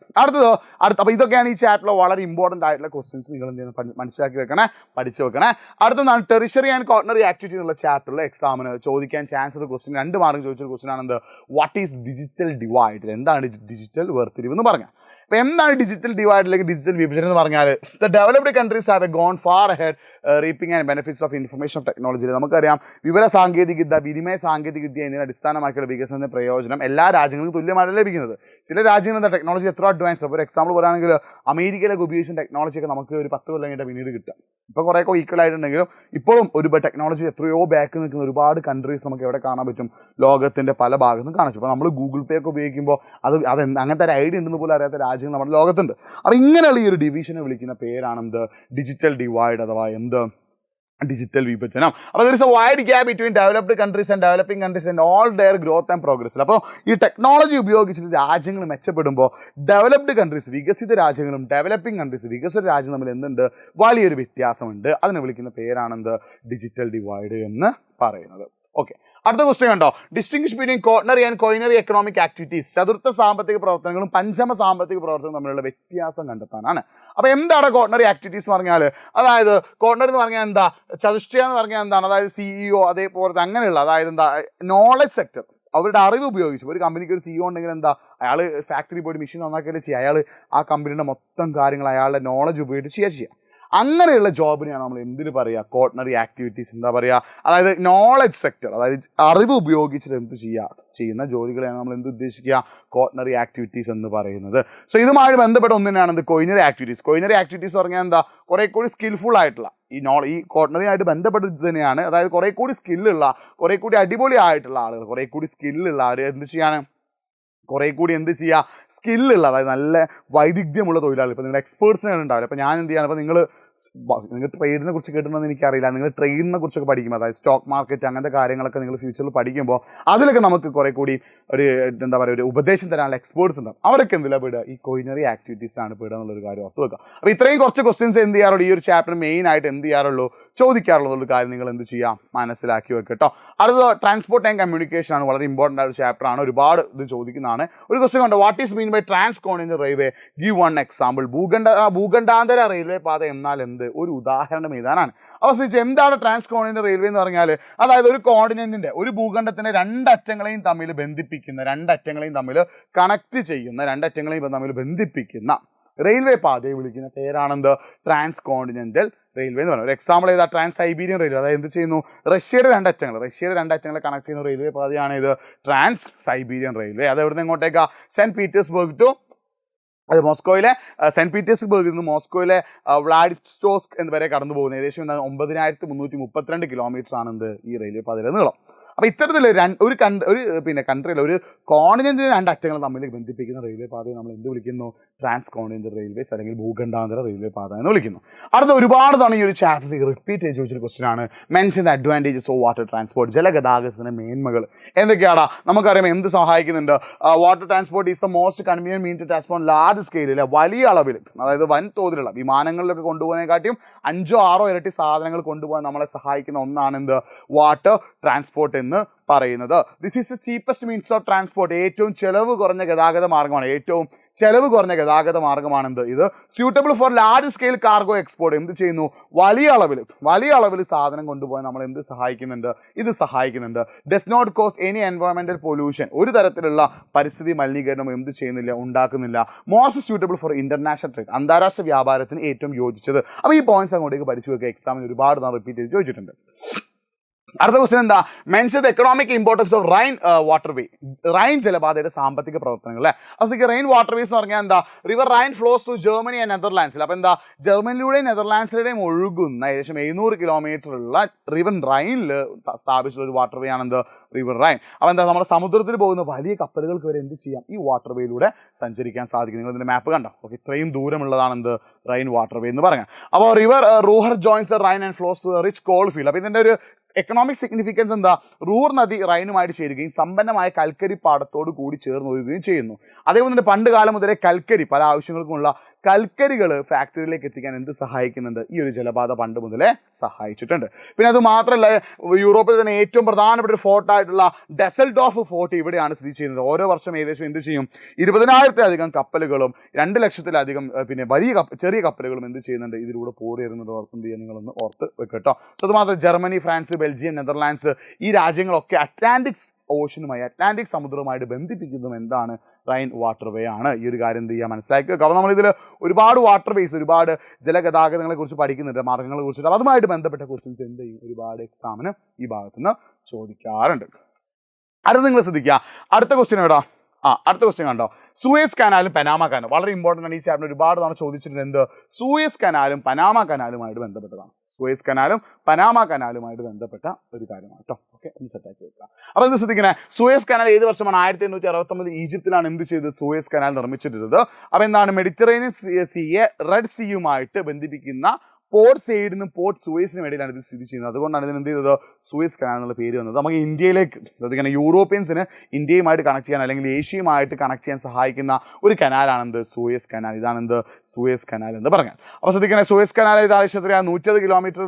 അപ്പോൾ ഇതൊക്കെയാണ് ഈ ചാപ്റ്ററിൽ വളരെ ഇമ്പോർട്ടൻ്റ് ആയിട്ടുള്ള ക്വസ്റ്റ്യൻസ്. നിങ്ങൾ എന്ത് ചെയ്യുന്നത്, മനസ്സിലാക്കി വെക്കണേ, പഠിച്ചു വെക്കണേ. അടുത്തതാണ് ടെറിഷറി ആൻഡ് കോർഡിനറി ആക്ടിവിറ്റി എന്നുള്ള ചാപ്റ്ററിൽ എക്സാമിന് ചോദിക്കാൻ ചാൻസ് ഉള്ള ക്വസ്റ്റ്യൻ, 2 മാർക്ക് ചോദിച്ചൊരു ക്വസ്റ്റ്യൻ ആണ് എന്ത്, വാട്ട് ഈസ് ഡിജിറ്റൽ ഡിവൈഡ്, എന്താണ് ഡിജിറ്റൽ വേർതിരിവ് എന്ന് പറഞ്ഞാൽ. അപ്പോൾ എന്താണ് ഡിജിറ്റൽ ഡിവൈഡ് അല്ലെങ്കിൽ ഡിജിറ്റൽ വിഭജനം എന്ന് പറഞ്ഞാൽ, the developed countries have gone far ahead reaping and benefits of information of technology. നമുക്കറിയാം വിനിമയ സാങ്കേതികവിദ്യ എന്നിവ അടിസ്ഥാനമാക്കിയുള്ള വികസനത്തിന്റെ പ്രയോജനം എല്ലാ രാജ്യങ്ങൾക്കും തുല്യമായിട്ട് ലഭിക്കുന്നത്. ചില രാജ്യങ്ങൾ എന്താ ടെക്നോളജി എത്ര അഡ്വാൻസ്. അപ്പോൾ ഒരു എക്സാമ്പിൾ പറയുകയാണെങ്കിൽ അമേരിക്കയിലൊക്കെ ഉപയോഗിച്ച ടെക്നോളജിയൊക്കെ നമുക്ക് ഒരു 10 കൊല്ലം കഴിഞ്ഞാൽ പിന്നീട് കിട്ടുക. ഇപ്പോൾ കുറേയൊക്കെ ഈക്വൽ ആയിട്ടുണ്ടെങ്കിലും ഇപ്പോഴും ഒരു ടെക്നോളജി എത്രയോ ബാക്ക് നിൽക്കുന്ന ഒരുപാട് കൺട്രീസ് നമുക്ക് എവിടെ കാണാൻ പറ്റും, ലോകത്തിൻ്റെ പല ഭാഗത്തും കാണാൻ പറ്റും. അപ്പോൾ നമ്മൾ ഗൂഗിൾ പേ ഒക്കെ ഉപയോഗിക്കുമ്പോൾ അത് അങ്ങനത്തെ ഒരു ഐഡിയ ഉണ്ടെന്ന് പോലും അറിയാത്ത രാജ്യങ്ങൾ നമ്മുടെ ലോകത്തുണ്ട്. അപ്പോൾ ഇങ്ങനെയുള്ള ഈ ഒരു ഡിവിഷനെ വിളിക്കുന്ന പേരാണെന്ത്, ഡിജിറ്റൽ ഡിവൈഡ് അഥവാ ഡിജിറ്റൽ വിഭജനം. അപ്പോൾ there is a wide gap between developed countries and developing countries and all their growth and progress. അപ്പോൾ ഈ ടെക്നോളജി ഉപയോഗിച്ചിട്ട് രാജ്യങ്ങൾ മെച്ചപ്പെടുമ്പോൾ ഡെവലപ്ഡ് കൺട്രീസ് വികസിത രാജ്യങ്ങളും ഡെവലപ്പിംഗ് കൺട്രീസ് വികസിത രാജ്യം തമ്മിൽ എന്തുണ്ട്, വലിയൊരു വ്യത്യാസമുണ്ട്. അതിനെ വിളിക്കുന്ന പേരാണെന്ത്, ഡിജിറ്റൽ ഡിവൈഡ് എന്ന് പറയുന്നത്. ഓക്കെ, അടുത്ത ക്വസ്റ്റ്യൻ കണ്ടോ, distinguish between quaternary and quinary economic activities. ചതുർത്ഥ സാമ്പത്തിക പ്രവർത്തനങ്ങളും പഞ്ചമ സാമ്പത്തിക പ്രവർത്തനവും തമ്മിലുള്ള വ്യത്യാസം കണ്ടെത്താനാണ്. അപ്പോൾ എന്താണ് കോർഡിനറി ആക്ടിവിറ്റീസ് എന്ന് പറഞ്ഞാൽ, അതായത് കോർഡിനറി എന്ന് പറഞ്ഞാൽ എന്താ, ചതുഷ്ടയ എന്ന് പറഞ്ഞാൽ എന്താണ്, അതായത് CEO അതേപോലെ അങ്ങനെയുള്ള, അതായത് എന്താ, നോളജ് സെക്ടർ, അവരുടെ അറിവ് ഉപയോഗിച്ച്. ഒരു കമ്പനിക്ക് ഒരു CEO ഉണ്ടെങ്കിൽ എന്താ, അയാൾ ഫാക്ടറി പോയിട്ട് മെഷീൻ നന്നാക്കിയാലേ ചെയ്യുക, അയാൾ ആ കമ്പനിയുടെ മൊത്തം കാര്യങ്ങൾ അയാളുടെ നോളജ് ഉപയോഗിച്ച് ചെയ്യുക. അങ്ങനെയുള്ള ജോബിനെയാണ് നമ്മൾ എന്തിനു പറയുക, കോർഡിനറി ആക്ടിവിറ്റീസ്. എന്താ പറയുക, അതായത് നോളജ് സെക്ടർ, അതായത് അറിവ് ഉപയോഗിച്ചിട്ട് ചെയ്യുന്ന ജോലികളെയാണ് നമ്മൾ എന്ത് ഉദ്ദേശിക്കുക, കോർഡിനറി ആക്ടിവിറ്റീസ് എന്ന് പറയുന്നത്. സോ ഇതുമായി ബന്ധപ്പെട്ട ഒന്നിനാണ് കോയിനറി ആക്ടിവിറ്റീസ്. കോയിനറി ആക്ടിവിറ്റീസ് പറഞ്ഞാൽ എന്താ, കുറേ കൂടി സ്കിൽഫുൾ ആയിട്ടുള്ള ഈ കോർഡിനറി ആയിട്ട് ബന്ധപ്പെട്ടത് തന്നെയാണ്. അതായത് കുറേ കൂടി സ്കില്ലുള്ള, കുറേ കൂടി അടിപൊളി ആയിട്ടുള്ള ആളുകൾ, കുറേ കൂടി സ്കില്ലുള്ള അവർ എന്ത് ചെയ്യാണ്, കുറേ കൂടി എന്ത് ചെയ്യുക, സ്കില്ലുള്ള, അതായത് നല്ല വൈദഗ്ധ്യമുള്ള തൊഴിലാളികൾ. ഇപ്പോൾ നിങ്ങൾ എക്സ്പേർട്സിനെ ഉണ്ടാവില്ല. അപ്പോൾ ഞാൻ എന്ത് ചെയ്യണം, അപ്പോൾ നിങ്ങൾ ട്രേഡിനെ കുറിച്ച് കേട്ടിട്ടുണ്ടെന്ന് എനിക്കറിയില്ല, നിങ്ങൾ ട്രേഡിനെ കുറിച്ചൊക്കെ പഠിക്കും, അതായത് സ്റ്റോക്ക് മാർക്കറ്റ് അങ്ങനത്തെ കാര്യങ്ങളൊക്കെ നിങ്ങൾ ഫ്യൂച്ചറിൽ പഠിക്കുമ്പോൾ അതിലൊക്കെ നമുക്ക് കുറേ കൂടി ഒരു എന്താ പറയുക, ഒരു ഉപദേശം തരാനുള്ള എക്സ്പേർട്സ് ഉണ്ടാവും. അവരൊക്കെ എന്തിലാണ് പെടുക, ഈ കോയിനറി ആക്ടിവിറ്റീസ് ആണ് പെടുക എന്നുള്ളൊരു കാര്യം ഓർത്ത് വെക്കുക. അപ്പോൾ ഇത്രയും കുറച്ച് ക്വസ്റ്റ്യൻസ് എന്ത് ചെയ്യാറുള്ളൂ, ഈ ഒരു ചാപ്റ്റർ മെയിൻ ആയിട്ട് എന്ത് ചെയ്യാറുള്ളൂ, ചോദിക്കാറുള്ളൊരു കാര്യം നിങ്ങൾ എന്ത് ചെയ്യാം, മനസ്സിലാക്കി വെക്കുക കേട്ടോ. അടുത്തത് ട്രാൻസ്പോർട്ട് ആൻഡ് കമ്മ്യൂണിക്കേഷൻ ആണ്. വളരെ ഇമ്പോർട്ടൻ്റ് ആയ ഒരു ചാപ്റ്റർ ആണ്, ഒരുപാട് ഇത് ചോദിക്കുന്നതാണ്. ഒരു ക്വസ്റ്റ്യൻ കണ്ടോ, what is mean by transcontinental railway, give one example. ഭൂഖണ്ഡാന്തര റെയിൽവേ പാത എന്നാൽ എന്ത്, ഒരു ഉദാഹരണം എഴുതാനാണ്. അപ്പോൾ ശ്രദ്ധിച്ച്, എന്താണ് ട്രാൻസ് കോണ്ടിനെന്റൽ റെയിൽവേ എന്ന് പറഞ്ഞാൽ, അതായത് ഒരു കോണ്ടിനെന്റിന്റെ, ഒരു ഭൂഖണ്ഡത്തിന്റെ രണ്ടറ്റങ്ങളെയും തമ്മിൽ ബന്ധിപ്പിക്കുന്ന, രണ്ടറ്റങ്ങളെയും തമ്മിൽ കണക്ട് ചെയ്യുന്ന, രണ്ടറ്റങ്ങളെയും തമ്മിൽ ബന്ധിപ്പിക്കുന്ന റെയിൽവേ പാതയെ വിളിക്കുന്ന പേരാണെന്ത്, ട്രാൻസ് കോണ്ടിനെന്റൽ റെയിൽവേ എന്ന് പറയുന്നത്. ഒരു എക്സാമ്പിൾ ചെയ്താൽ ട്രാൻസ് സൈബീരിയൻ റെയിൽവേ, അതായത് എന്ത് ചെയ്യുന്നു, റഷ്യയുടെ രണ്ടറ്റങ്ങളെ കണക്ട് ചെയ്യുന്ന റെയിൽവേ പാതയാണ് ഇത് ട്രാൻസ് സൈബീരിയൻ റെയിൽവേ. അത് എവിടെ നിന്ന് എങ്ങോട്ടേക്കാ, സെന്റ് പീറ്റേഴ്സ്ബർഗ് ടു, അത് മോസ്കോയിലെ സെന്റ് പീറ്റേഴ്സ്ബർഗിൽ നിന്ന് മോസ്കോയിലെ വ്ളാഡിവോസ്റ്റോക്ക് എന്ന് വരെ കടന്നു പോകുന്നത്. ഏകദേശം 9332 കിലോമീറ്റർ ആണ് എന്ത്, ഈ റെയിൽവേ പാതയുടെ നീളം. അപ്പോൾ ഇത്തരത്തിൽ ഒരു കൺട്രിയിലെ ഒരു കോണ്ടിനെന്റിലെ രണ്ടറ്റങ്ങൾ തമ്മിൽ ബന്ധിപ്പിക്കുന്ന റെയിൽവേ പാതയെ നമ്മൾ എന്ത് വിളിക്കുന്നു, ട്രാൻസ് കോണ്ടിനെന്റൽ റെയിൽവേസ് അല്ലെങ്കിൽ ഭൂഖണ്ഡാന്തര റെയിൽവേ പാത എന്ന് വിളിക്കുന്നു. അടുത്ത ഒരുപാട് തവണ ഈ ഒരു ചാപ്റ്ററിൽ റിപ്പീറ്റ് ചെയ്ത് ചോദിച്ചൊരു ക്വസ്റ്റൻ ആണ്, mention the advantages of water transport. ജലഗതാഗതത്തിൻ്റെ മേന്മകൾ എന്തൊക്കെയാണ് നമുക്കറിയാം, എന്ത് സഹായിക്കുന്നുണ്ട്. Water transport is the most convenient mean to transport large സ്കെയിലിൽ, വലിയ അളവിൽ, അതായത് വൻ തോതിലുള്ള വിമാനങ്ങളിലൊക്കെ കൊണ്ടുപോകാനെക്കാട്ടിയും 5-6 ഇരട്ടി സാധനങ്ങൾ കൊണ്ടുപോകാൻ നമ്മളെ സഹായിക്കുന്ന ഒന്നാണ് എന്ത്, വാട്ടർ ട്രാൻസ്പോർട്ട് എന്ന് പറയുന്നത്. This is the cheapest means of transport. ഏറ്റവും ചെലവ് കുറഞ്ഞ ഗതാഗത മാർഗമാണെന്ത്, ഇത്. Suitable for large scale cargo export. എന്ത് ചെയ്യുന്നു, വലിയ അളവിൽ സാധനം കൊണ്ടുപോകാൻ നമ്മൾ എന്ത് സഹായിക്കുന്നുണ്ട്, ഇത് സഹായിക്കുന്നുണ്ട്. ഡസ് നോട്ട് കോസ് എനി എൻവയോൺമെന്റൽ പൊല്യൂഷൻ. ഒരു തരത്തിലുള്ള പരിസ്ഥിതി മലിനീകരണം എന്ത് ചെയ്യുന്നില്ല, ഉണ്ടാക്കുന്നില്ല. Most suitable for international trade. അന്താരാഷ്ട്ര വ്യാപാരത്തിന് ഏറ്റവും യോജിച്ചത്. അപ്പോൾ ഈ പോയിന്റ്സ് അങ്ങോട്ടേക്ക് പഠിച്ചു വെക്കുക. എക്സാമിന് ഒരുപാട് നാൾ റിപ്പീറ്റ് ചെയ്ത് ചോദിച്ചിട്ടുണ്ട്. അടുത്ത ക്വസ്റ്റ്യൻ എന്താ? Mention the economic importance of Rhine waterway. Rhine ജലപാതയുടെ സാമ്പത്തിക പ്രവർത്തനങ്ങൾ അല്ലേ. അതിലേക്ക് റെയിൻ വാട്ടർ വേസ് എന്ന് പറഞ്ഞാൽ എന്താ? River Rhine flows to Germany and നെതർലാൻഡ്സിൽ. അപ്പോൾ എന്താ? ജർമ്മനിയിലൂടെയും നെതർലാൻഡ്സിലൂടെയും ഒഴുകുന്ന ഏകദേശം 700 കിലോമീറ്റർ ഉള്ള റിവർ റൈനിൽ സ്ഥാപിച്ചിട്ടുള്ള ഒരു വാട്ടർ വേ ആണ് എന്ത്? River Rhine. അപ്പോൾ എന്താ? നമ്മുടെ സമുദ്രത്തിൽ പോകുന്ന വലിയ കപ്പലുകൾക്ക് വരെ എന്ത് ചെയ്യാം? ഈ വാട്ടർ വേയിലൂടെ സഞ്ചരിക്കാൻ സാധിക്കും. നിങ്ങൾ ഇതിന്റെ മാപ്പ് കണ്ടോ? ഓക്കെ, ഇത്രയും ദൂരമുള്ളതാണ് എന്ത്? റൈൻ വാട്ടർ വേ എന്ന് പറയാം. അപ്പോൾ river Ruhr joins the Rhine and flows to the rich coal field. അപ്പോൾ ഇതിന്റെ ഒരു എക്കണോമിക് സിഗ്നിഫിക്കൻസ് എന്താ? റൂർ നദി റൈനുമായിട്ട് ചേരുകയും സമ്പന്നമായ കൽക്കരി പാടത്തോട് കൂടി ചേർന്ന് ഒഴുകുകയും ചെയ്യുന്നു. അതേപോലെ തന്നെ പണ്ട് കാലം മുതലേ കൽക്കരി പല ആവശ്യങ്ങൾക്കുമുള്ള കൽക്കരികൾ ഫാക്ടറിയിലേക്ക് എത്തിക്കാൻ എന്ത് സഹായിക്കുന്നുണ്ട്? ഈ ഒരു ജലപാത പണ്ട് മുതലേ സഹായിച്ചിട്ടുണ്ട്. പിന്നെ അത് മാത്രമല്ല, യൂറോപ്പിൽ തന്നെ ഏറ്റവും പ്രധാനപ്പെട്ട ഒരു ഫോർട്ടായിട്ടുള്ള ഡസൽഡോഫ് ഫോർട്ട് ഇവിടെയാണ് സ്ഥിതി ചെയ്യുന്നത്. ഓരോ വർഷം ഏകദേശം എന്ത് ചെയ്യും? 20,000-ലധികം കപ്പലുകളും 2,00,000-ലധികം പിന്നെ ചെറിയ കപ്പലുകളും എന്ത് ചെയ്യുന്നുണ്ട്? ഇതിലൂടെ പോരേറുന്നത് ഓർക്കും ചെയ്യാൻ നിങ്ങളൊന്ന് ഓർത്ത് വെക്കട്ടോ. സോ അത് മാത്രം ജർമ്മനി, ഫ്രാൻസ്, ബെൽജിയം, നെതർലാൻഡ്സ് ഈ രാജ്യങ്ങളൊക്കെ അറ്റ്ലാന്റിക് ഓഷനുമായി അറ്റ്ലാന്റിക് സമുദ്രവുമായിട്ട് ബന്ധിപ്പിക്കുന്നതും എന്താണ്? റൈൻ വാട്ടർ വേ ആണ്. ഈ ഒരു കാര്യം എന്ത് ചെയ്യുക? മനസ്സിലാക്കുക. കാരണം നമ്മളിതിൽ ഒരുപാട് വാട്ടർ വേസ്, ഒരുപാട് ജലഗതാഗതങ്ങളെ കുറിച്ച് പഠിക്കുന്നുണ്ട്, മാർഗ്ഗങ്ങളെ കുറിച്ചിട്ട്. അതുമായിട്ട് ബന്ധപ്പെട്ട ക്വസ്റ്റ്യൻസ് എന്ത് ചെയ്യും? ഒരുപാട് എക്സാമിന് ഈ ഭാഗത്തുനിന്ന് ചോദിക്കാറുണ്ട്. അടുത്ത നിങ്ങൾ ശ്രദ്ധിക്കുക. അടുത്ത ക്വസ്റ്റ്യൻ എവിടാ? അടുത്ത ക്വസ്റ്റ്യൻ കണ്ടോ? സൂയസ് കനാലും പനാമ കനാലും വളരെ ഇമ്പോർട്ടൻ്റ് ആണ്. ഈ ചാപ്റ്റർ ഒരുപാട് തവണ ചോദിച്ചിട്ടുണ്ട്. എന്ത്? സൂയസ് കനാലും പനാമ കനാലുമായിട്ട് ബന്ധപ്പെട്ടതാണ്. സൂയസ് കനാലും പനാമ കനാലുമായിട്ട് ബന്ധപ്പെട്ട ഒരു കാര്യമാണ് കേട്ടോ. ഓക്കെ, ഒന്ന് സെറ്റാക്കി വെക്കുക. അപ്പോൾ എന്ത് ശ്രദ്ധിക്കണേ? സൂയസ് കനാൽ ഏത് വർഷമാണ്? 1869 ഈജിപ്തിലാണ് എന്ത് ചെയ്തത്? സൂയസ് കനാൽ നിർമ്മിച്ചിട്ടുള്ളത്. അപ്പോൾ എന്താണ്? മെഡിറ്ററേനിയൻ സീയെ റെഡ് സീയുമായിട്ട് ബന്ധിപ്പിക്കുന്ന പോർട്ട് സെയ്ഡിനും പോർട്ട് സൂയസിനും ഇടയിലാണ് ഇത് സ്ഥിതി ചെയ്യുന്നത്. അതുകൊണ്ടാണ് ഇതിന് എന്ത് ചെയ്തത്? സൂയസ് കനാൽ എന്നുള്ള പേര് വന്നത്. നമുക്ക് ഇന്ത്യയിലേക്ക്, അതായത് യൂറോപ്യൻസിന് ഇന്ത്യയുമായിട്ട് കണക്ട് ചെയ്യാൻ അല്ലെങ്കിൽ ഏഷ്യയുമായിട്ട് കണക്ട് ചെയ്യാൻ സഹായിക്കുന്ന ഒരു കനാലാണ് എന്ത്? Suez canal. ഇതാണ് എന്ത്? സൂയസ് കനാൽ എന്ന് പറഞ്ഞാൽ. അപ്പോൾ ശ്രദ്ധിക്കണേ, സൂയസ് കനാൽ ഏകദേശം 130 കിലോമീറ്റർ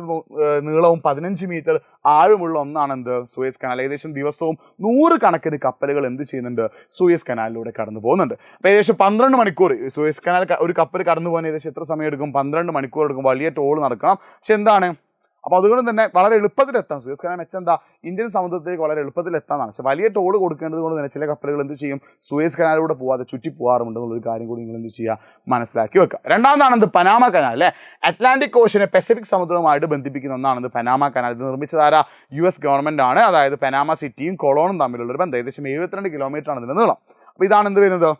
നീളവും 15 മീറ്റർ ആഴമുള്ള ഒന്നാണ് എന്ത്? Suez canal. ഏകദേശം ദിവസവും 100 കണക്കിന് കപ്പലുകൾ എന്ത് ചെയ്യുന്നുണ്ട്? സൂയസ് കനാലിലൂടെ കടന്നു പോകുന്നുണ്ട്. അപ്പോൾ ഏകദേശം 12 മണിക്കൂർ സൂയസ് കനാൽ ഒരു കപ്പൽ കടന്നു പോകാൻ ഏകദേശം എത്ര സമയം എടുക്കും? 12 മണിക്കൂർ എടുക്കും. വലിയ ടോൾ നടക്കണം. പക്ഷെ എന്താണ്? അപ്പോൾ അതുകൊണ്ട് തന്നെ വളരെ എളുപ്പത്തിലെത്താം. സൂയസ് കനാൽ മെച്ചെന്താ? ഇന്ത്യൻ സമുദ്രത്തിലേക്ക് വളരെ എളുപ്പത്തിലെത്താനാണ്. പക്ഷെ വലിയ ടോൾ കൊടുക്കേണ്ടത് കൊണ്ട് തന്നെ ചില കപ്പലുകൾ എന്ത് ചെയ്യും? സൂയസ് കനാലിലൂടെ പോവാതെ ചുറ്റി പോകാറുണ്ട് എന്നുള്ളൊരു കാര്യം കൂടി നിങ്ങൾ എന്ത് ചെയ്യുക? മനസ്സിലാക്കി വെക്കുക. രണ്ടാമതാണെന്ത്? പനാമ കനാൽ അല്ലേ. അറ്റ്ലാന്റിക് ഓഷനെ പസഫിക് സമുദ്രവുമായിട്ട് ബന്ധിപ്പിക്കുന്ന ഒന്നാണെന്ത്? Panama canal. ഇത് നിർമ്മിച്ചതാരാ? US ഗവൺമെന്റ് ആണ്. അതായത് പനാമ സിറ്റിയും കൊളോണും തമ്മിലുള്ള ഒരു ബന്ധം. ഏകദേശം 72 കിലോമീറ്റർ ആണ് ഇതിന്റെ നീളം. അപ്പോൾ ഇതാണ് എന്ത് വരുന്നത്?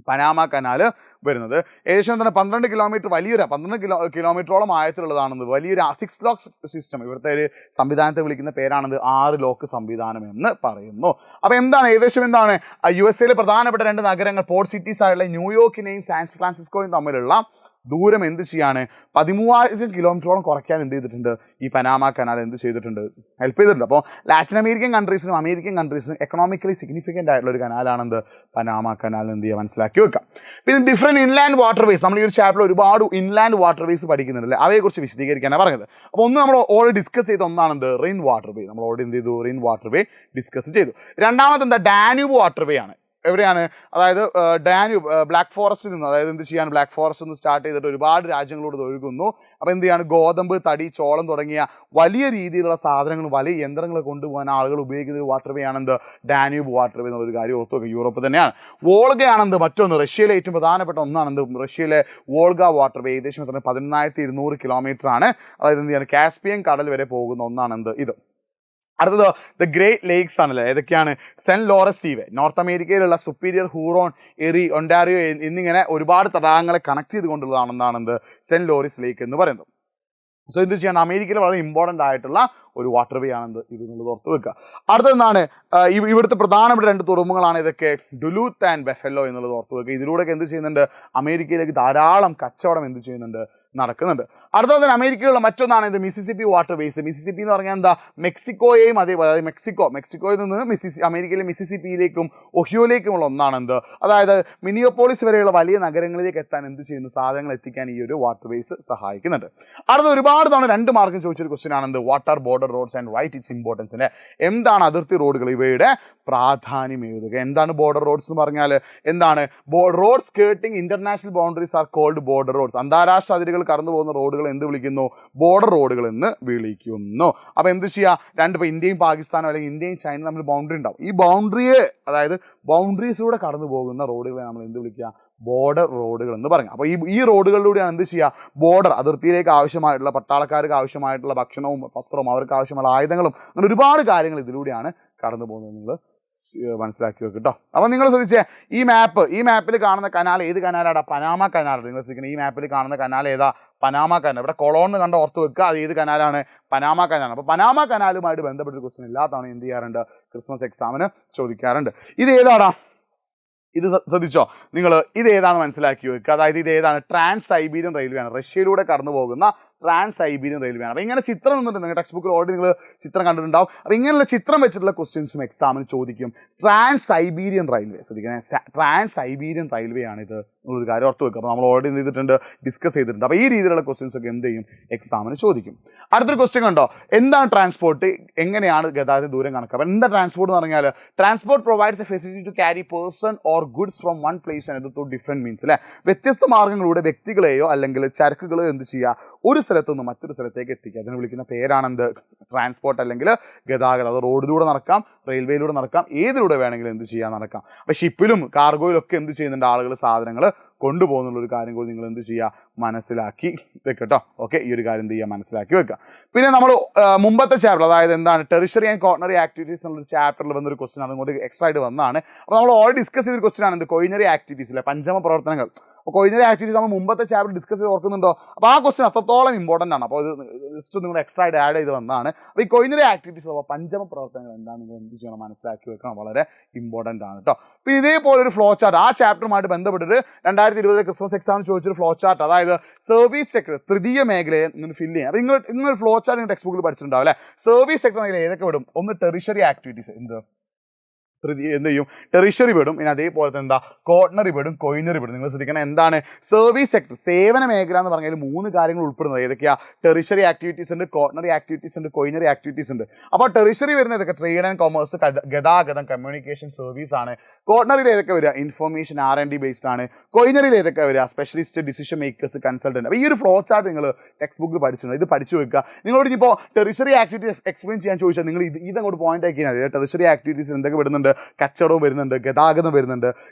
പനാമ കനാൽ വരുന്നത്. ഏകദേശം തന്നെ 12 കിലോമീറ്റർ വലിയൊരു 12 കിലോമീറ്ററോളം ആഴത്തിലുള്ളതാണെന്ന് വലിയൊരു 6 ലോക്ക് സിസ്റ്റം. ഇവിടുത്തെ ഒരു സംവിധാനത്തെ വിളിക്കുന്ന പേരാണെന്ന് 6 ലോക്ക് സംവിധാനം എന്ന് പറയുന്നു. അപ്പോൾ എന്താണ് ഏകദേശം എന്താണ്? USA പ്രധാനപ്പെട്ട 2 നഗരങ്ങൾ പോർട്ട് സിറ്റീസ് ആയിട്ടുള്ള ന്യൂയോർക്കിനെയും സാൻ ഫ്രാൻസിസ്കോയും തമ്മിലുള്ള ദൂരം എന്ത് ചെയ്യാണ്? 13,000 കിലോമീറ്ററോളം കുറയ്ക്കാൻ എന്ത് ചെയ്തിട്ടുണ്ട്? ഈ പനാമ കനാൽ എന്ത് ചെയ്തിട്ടുണ്ട്? ഹെൽപ്പ് ചെയ്തിട്ടുണ്ട്. അപ്പോൾ ലാറ്റിൻ അമേരിക്കൻ കൺട്രീസിനും അമേരിക്കൻ കൺട്രീസിനും എക്കണോമിക്കലി സിഗ്നിഫിക്കൻ്റ് ആയിട്ടുള്ള ഒരു കനാലാണെന്ത്? Panama canal. എന്ത് ചെയ്യുക? മനസ്സിലാക്കി വെക്കാം. പിന്നെ ഡിഫറെൻറ്റ് ഇൻലാൻഡ് വാട്ടർ വേസ്. നമ്മൾ ഈ ഒരു ചാപ്റ്ററിൽ ഒരുപാട് ഇൻലാൻഡ് വാട്ടർ വേസ് പഠിക്കുന്നുണ്ടല്ലേ, അവയെക്കുറിച്ച് വിശദീകരിക്കാനാണ് പറഞ്ഞത്. അപ്പോൾ ഒന്ന് നമ്മൾ ഓൾറെഡി ഡിസ്കസ് ചെയ്ത ഒന്നാണെന്ത്? റെയിൻ വാട്ടർ വേ. നമ്മൾ ഓൾറെഡി എന്ത് ചെയ്തു? റെയിൻ വാട്ടർ വേ ഡിസ്കസ് ചെയ്തു. രണ്ടാമത് എന്താ? ഡാന്യൂബ് വാട്ടർ വേ ആണ്. എവിടെയാണ്? അതായത് ഡാന്യൂബ് ബ്ലാക്ക് ഫോറസ്റ്റിൽ നിന്ന്, അതായത് എന്ത് ചെയ്യാൻ? ബ്ലാക്ക് ഫോറസ്റ്റ് നിന്ന് സ്റ്റാർട്ട് ചെയ്തിട്ട് ഒരുപാട് രാജ്യങ്ങളോട് ഒഴുകുന്നു. അപ്പോൾ എന്ത് ചെയ്യാണ്? ഗോതമ്പ്, തടി, ചോളം തുടങ്ങിയ വലിയ രീതിയിലുള്ള സാധനങ്ങൾ, വലിയ യന്ത്രങ്ങൾ കൊണ്ടുപോകാൻ ആളുകൾ ഉപയോഗിക്കുന്ന ഒരു വാട്ടർ വേ ആണെന്ത്? ഡാന്യൂബ് വാട്ടർ വേ എന്നുള്ളൊരു കാര്യം ഓർത്തു വെക്കുക. യൂറോപ്പ് തന്നെയാണ്. വോൾഗയാണെന്ത്? മറ്റൊന്ന് റഷ്യയിലെ ഏറ്റവും പ്രധാനപ്പെട്ട ഒന്നാണെന്ത്? റഷ്യയിലെ വോൾഗ വാട്ടർ വേ. ഏകദേശം 18,200 കിലോമീറ്റർ ആണ്. അതായത് എന്ത് ചെയ്യാണ്? കാസ്പിയൻ കടൽ വരെ പോകുന്ന ഒന്നാണെന്ത്? ഇത്. അടുത്തത് ദ ഗ്രേറ്റ് ലേക്സ് ആണല്ലേ. ഏതൊക്കെയാണ്? സെന്റ് ലോറൻസ് സീവേ, നോർത്ത് അമേരിക്കയിലുള്ള സുപ്പീരിയർ, ഹൂറോൺ, എറി, ഒണ്ടാരിയോ എന്നിങ്ങനെ ഒരുപാട് തടാകങ്ങളെ കണക്ട് ചെയ്തുകൊണ്ടുള്ളതാണെന്ത്? സെന്റ് ലോറൻസ് ലേക്ക് എന്ന് പറയുന്നത്. സോ എന്ത് ചെയ്യണം? അമേരിക്കയിൽ വളരെ ഇമ്പോർട്ടൻ്റ് ആയിട്ടുള്ള ഒരു വാട്ടർ വേ ആണെന്ത്? ഇത് എന്നുള്ളത് ഓർത്ത് വെക്കുക. അടുത്തെന്താണ്? ഇവിടുത്തെ പ്രധാനപ്പെട്ട 2 തുറമുഖങ്ങളാണ് ഇതൊക്കെ, ഡുലൂത്ത് ആൻഡ് ബഫല്ലോ എന്നുള്ളത് ഓർത്ത് വെക്കുക. ഇതിലൂടെയൊക്കെ എന്ത് ചെയ്യുന്നുണ്ട്? അമേരിക്കയിലേക്ക് ധാരാളം കച്ചവടം എന്ത് ചെയ്യുന്നുണ്ട്? നടക്കുന്നുണ്ട്. അടുത്തത് തന്നെ അമേരിക്കയിലുള്ള മറ്റൊന്നാണ് ഇത് മിസിസിപ്പി വാട്ടർ വേസ്. മിസിസിപ്പി എന്ന് പറഞ്ഞാൽ എന്താ? മെക്സിക്കോയെയും അതേപോലെ, അതായത് മെക്സിക്കോയിൽ നിന്ന് അമേരിക്കയിലെ മിസിസിപ്പിയിലേക്കും ഒഹിയോയിലേക്കുമുള്ള ഒന്നാണ് എന്ത്? അതായത് മിനിയോപോളിസ് വരെയുള്ള വലിയ നഗരങ്ങളിലേക്ക് എത്താൻ എന്ത് ചെയ്യുന്നു? സാധനങ്ങൾ എത്തിക്കാൻ ഈ ഒരു വാട്ടർ വേസ് സഹായിക്കുന്നുണ്ട്. അടുത്ത ഒരുപാട് തവണ 2 മാർക്കും ചോദിച്ചൊരു ക്വസ്റ്റ്യൻ ആണ് എന്ത്? What are border roads and write its importance. എന്താണ് അതിർത്തി റോഡുകൾ? ഇവയുടെ പ്രാധാന്യം എഴുതുക. എന്താണ് ബോർഡർ റോഡ്സ് എന്ന് പറഞ്ഞാൽ? എന്താണ്? Road skirting international boundaries are called border roads. അന്താരാഷ്ട്ര അതിരുകൾ കടന്നു പോകുന്ന റോഡുകൾ എന്ത് വിളിക്കുന്നു? ബോർഡർ റോഡുകൾ എന്ന് വിളിക്കുന്നു. അപ്പോൾ എന്ത് ചെയ്യുക? ഇപ്പോൾ ഇന്ത്യയും പാകിസ്ഥാനോ അല്ലെങ്കിൽ ഇന്ത്യയും ചൈനയും തമ്മിൽ ബൗണ്ടറി ഉണ്ടാവും. ഈ ബൗണ്ടറിയെ, അതായത് ബൗണ്ടറീസിലൂടെ കടന്നു പോകുന്ന റോഡുകളെ നമ്മൾ എന്ത് വിളിക്കുക? ബോർഡർ റോഡുകൾ എന്ന് പറയും. അപ്പോൾ ഈ റോഡുകളിലൂടെയാണ് എന്ത് ചെയ്യുക, ബോർഡർ അതിർത്തിയിലേക്ക് ആവശ്യമായിട്ടുള്ള പട്ടാളക്കാർക്ക് ആവശ്യമായിട്ടുള്ള ഭക്ഷണവും വസ്ത്രവും അവർക്ക് ആവശ്യമുള്ള ആയുധങ്ങളും അങ്ങനെ ഒരുപാട് കാര്യങ്ങൾ ഇതിലൂടെയാണ് കടന്നു പോകുന്നത്. നിങ്ങൾ മനസ്സിലാക്കി വെക്കും കേട്ടോ. അപ്പോൾ നിങ്ങൾ ശ്രദ്ധിച്ചേ, ഈ മാപ്പിൽ കാണുന്ന കനാൽ ഏത് കനാലാടാ? Panama canal. നിങ്ങൾ ശ്രദ്ധിക്കുന്നത് ഈ മാപ്പിൽ കാണുന്ന കനാൽ ഏതാ? Panama canal. ഇവിടെ കൊളോൺ കണ്ട് ഓർത്ത് വെക്കുക, അത് ഏത് കനാലാണ്? പനാമ കനാലാണ്. അപ്പോൾ പനാമ കനാലുമായിട്ട് ബന്ധപ്പെട്ട ക്വസ്റ്റ്യൻ എല്ലാ തവണ എന്ത് ചെയ്യാറുണ്ട്? ക്രിസ്മസ് എക്സാമിന് ചോദിക്കാറുണ്ട്. ഇത് ഏതാടാ? ഇത് ശ്രദ്ധിച്ചോ നിങ്ങൾ, ഇത് ഏതാണെന്ന് മനസ്സിലാക്കി വെക്കുക. അതായത് ഇത് ഏതാണ്? ട്രാൻസ് സൈബീരിയൻ റെയിൽവേ ആണ്. റഷ്യയിലൂടെ കടന്നു പോകുന്ന ട്രാൻസ് സൈബീരിയൻ റെയിൽവേ ആണ്. അപ്പോൾ ഇങ്ങനെ ചിത്രം നിന്നിട്ടുണ്ട്, നിങ്ങൾ ടെക്സ്റ്റ് ബുക്കിൽ ഓൾറെഡി നിങ്ങൾ ചിത്രം കണ്ടിട്ടുണ്ടാവും. അപ്പോൾ ഇങ്ങനെയുള്ള ചിത്രം വെച്ചിട്ടുള്ള ക്വസ്റ്റ്യൻസും എക്സാമിന് ചോദിക്കും. ട്രാൻസ് സൈബീരിയൻ റെയിൽവേ ശ്രദ്ധിക്കണേ, ട്രാൻസ് സൈബീരിയൻ റെയിൽവേ ആണിത് എന്നുള്ളൊരു കാര്യം ഓർത്ത് വെക്കുക. അപ്പോൾ നമ്മൾ ഓൾറെഡി എന്ത് ചെയ്തിട്ടുണ്ട്? ഡിസ്കസ് ചെയ്തിട്ടുണ്ട്. അപ്പോൾ ഈ രീതിയിലുള്ള ക്വസ്റ്റ്യൻസ് ഒക്കെ എന്ത് ചെയ്യും? എക്സാമിന് ചോദിക്കും. അടുത്തൊരു ക്വസ്റ്റ്യൻ കണ്ടോ, എന്താണ് ട്രാൻസ്പോർട്ട്, എങ്ങനെയാണ് ഗതാഗത ദൂരം കണക്ക്? അപ്പോൾ എന്താ ട്രാൻസ്പോർട്ട് എന്ന് പറഞ്ഞാൽ, transport provides a facility to carry person or goods from one place and to different means അല്ലേ. വ്യത്യസ്ത മാർഗ്ഗങ്ങളിലൂടെ വ്യക്തികളെയോ അല്ലെങ്കിൽ ചരക്കുകളെയോ എന്ത് ചെയ്യുക, ഒരു സ്ഥലത്ത് നിന്ന് മറ്റൊരു സ്ഥലത്തേക്ക് എത്തിക്കുക. അതിനെ വിളിക്കുന്ന പേരാണെന്ത്? ട്രാൻസ്പോർട്ട് അല്ലെങ്കിൽ ഗതാഗതം. അത് റോഡിലൂടെ നടക്കാം, റെയിൽവേയിലൂടെ നടക്കാം, ഏതിലൂടെ വേണമെങ്കിലും എന്ത് ചെയ്യാൻ നടക്കാം. അപ്പോൾ ഷിപ്പിലും കാർഗോയിലൊക്കെ എന്ത് ചെയ്യുന്നുണ്ട്? ആളുകൾ സാധനങ്ങൾ കൊണ്ടുപോകുന്നുള്ളൊരു കാര്യം കൂടി നിങ്ങൾ എന്ത് ചെയ്യുക? മനസ്സിലാക്കി വെക്കട്ടോ. ഓക്കെ, ഈ ഒരു കാര്യം എന്ത് ചെയ്യുക? മനസ്സിലാക്കി വെക്കുക. പിന്നെ നമ്മൾ മുമ്പത്തെ ചാപ്റ്റർ, അതായത് എന്താണ് ടെറിഷറി ആൻഡ് കോർണറി ആക്ടിവിറ്റീസ് എന്നുള്ളൊരു ചാപ്റ്ററിൽ വന്നൊരു ക്വസ്റ്റൻ ആണ്, അങ്ങോട്ട് എക്സ്ട്രാ ആയിട്ട് വന്നതാണ്. അപ്പോൾ നമ്മൾ ഓൾറെഡി ഡിസ്കസ് ചെയ്തൊരു ക്വസ്റ്റൻ ആണ് എന്ത്? കൊയിനറി ആക്ടിവിറ്റീസിലെ പഞ്ചമ പ്രവർത്തനങ്ങൾ. അപ്പോൾ കൊയിനറി ആക്ടിവിറ്റീസ് നമ്മൾ മുമ്പത്തെ ചാപ്റ്റർ ഡിസ്കസ് ചെയ്ത് ഓർക്കുന്നുണ്ടോ? അപ്പോൾ ആ ക്വസ്റ്റൻ അത്രത്തോളം ഇമ്പോർട്ടൻ്റ് ആണ്. അപ്പോൾ ഇത് ജസ്റ്റ് നിങ്ങൾ എക്സ്ട്രാ ആയിട്ട് ആഡ് ചെയ്ത് വന്നതാണ്. അപ്പോൾ ഈ കൊയിനറി ആക്ടിവിറ്റീസ് അപ്പോൾ പഞ്ചമ പ്രവർത്തനങ്ങൾ എന്താണ് നിങ്ങൾ എന്ത് ചെയ്യണം? മനസ്സിലാക്കി വെക്കണം, വളരെ ഇമ്പോർട്ടൻ്റ് ആണ് കേട്ടോ. പിന്നെ ഇതേപോലെ ഒരു ഫ്ലോ ചാർട്ട് ആ ചാപ്റ്ററുമായിട്ട് ബന്ധപ്പെട്ടിട്ട് 2020 ക്രിസ്മസ് എക്സാമിന് ചോദിച്ചൊരു ഫ്ലോ ചാർട്ട്, അതായത് സർവീസ് സെക്ടർ തൃതീയ മേഖലയെ നിങ്ങൾ ഫില്ല് ചെയ്യാം. അപ്പോൾ നിങ്ങൾ ഫ്ലോ ചാർട്ട് നിങ്ങൾ ടെക്സ്റ്റ് ബുക്കിൽ പഠിച്ചിട്ടുണ്ടാവും അല്ലേ. സർവീസ് സെക്ടർ മേഖല ഏതൊക്കെ വിടും? ഒന്ന് ടെറിഷറി ആക്ടിവിറ്റീസ്, എന്ത് ചെയ്യും? ടെറിഷറി വിടും. പിന്നെ അതേപോലെ തന്നെ എന്താ? കോർണറി വിടും, കൊയിനറി വിടും. നിങ്ങൾ ശ്രദ്ധിക്കണം, എന്താണ് സർവീസ് സെക്ടർ, സേവന മേഖല എന്ന് പറഞ്ഞാൽ 3 കാര്യങ്ങൾ ഉൾപ്പെടുന്നത്. ഏതൊക്കെയാ? ടെറിഷറി ആക്ടിവിറ്റീസ് ഉണ്ട്, കോർണറി ആക്ടിവിറ്റീസ് ഉണ്ട്, കൊയിനറി ആക്ടിവിറ്റീസ് ഉണ്ട്. അപ്പോൾ ടെറിഷറി വരുന്ന ഏതൊക്കെ? ട്രേഡ് ആൻഡ് കൊമേഴ്സ്, ഗതാഗതം, കമ്മ്യൂണിക്കേഷൻ, സർവീസ് ആണ്. കോർണറിൽ ഏതൊക്കെ വരിക? ഇൻഫർമേഷൻ, R&D ബേസ്ഡ് ആണ്. കൊയിനറിൽ ഏതൊക്കെ വരിക? Specialist, decision makers, consultant. അപ്പോൾ ഈ ഒരു ഫ്ലോ ചാർട്ട് നിങ്ങൾ ടെക്സ്റ്റ് ബുക്കിൽ പഠിച്ചിട്ടുണ്ട്, ഇത് പഠിച്ചു വെക്കുക. നിങ്ങളോട് ഇനിയിപ്പോൾ ടെറിഷറി ആക്ടിവിറ്റീസ് എക്സ്പ്ലെയിൻ ചെയ്യാൻ ചോദിച്ചാൽ നിങ്ങൾ ഇതങ്ങോട്ട് പോയിന്റ് ആക്കിയാൽ മതി. ടെറിഷറി ആക്ടിവിറ്റീസ് എന്തൊക്കെ വിടുന്നുണ്ട്? കച്ചവടവും വരുന്നുണ്ട്, ഗതാഗതം വരുന്നുണ്ട്,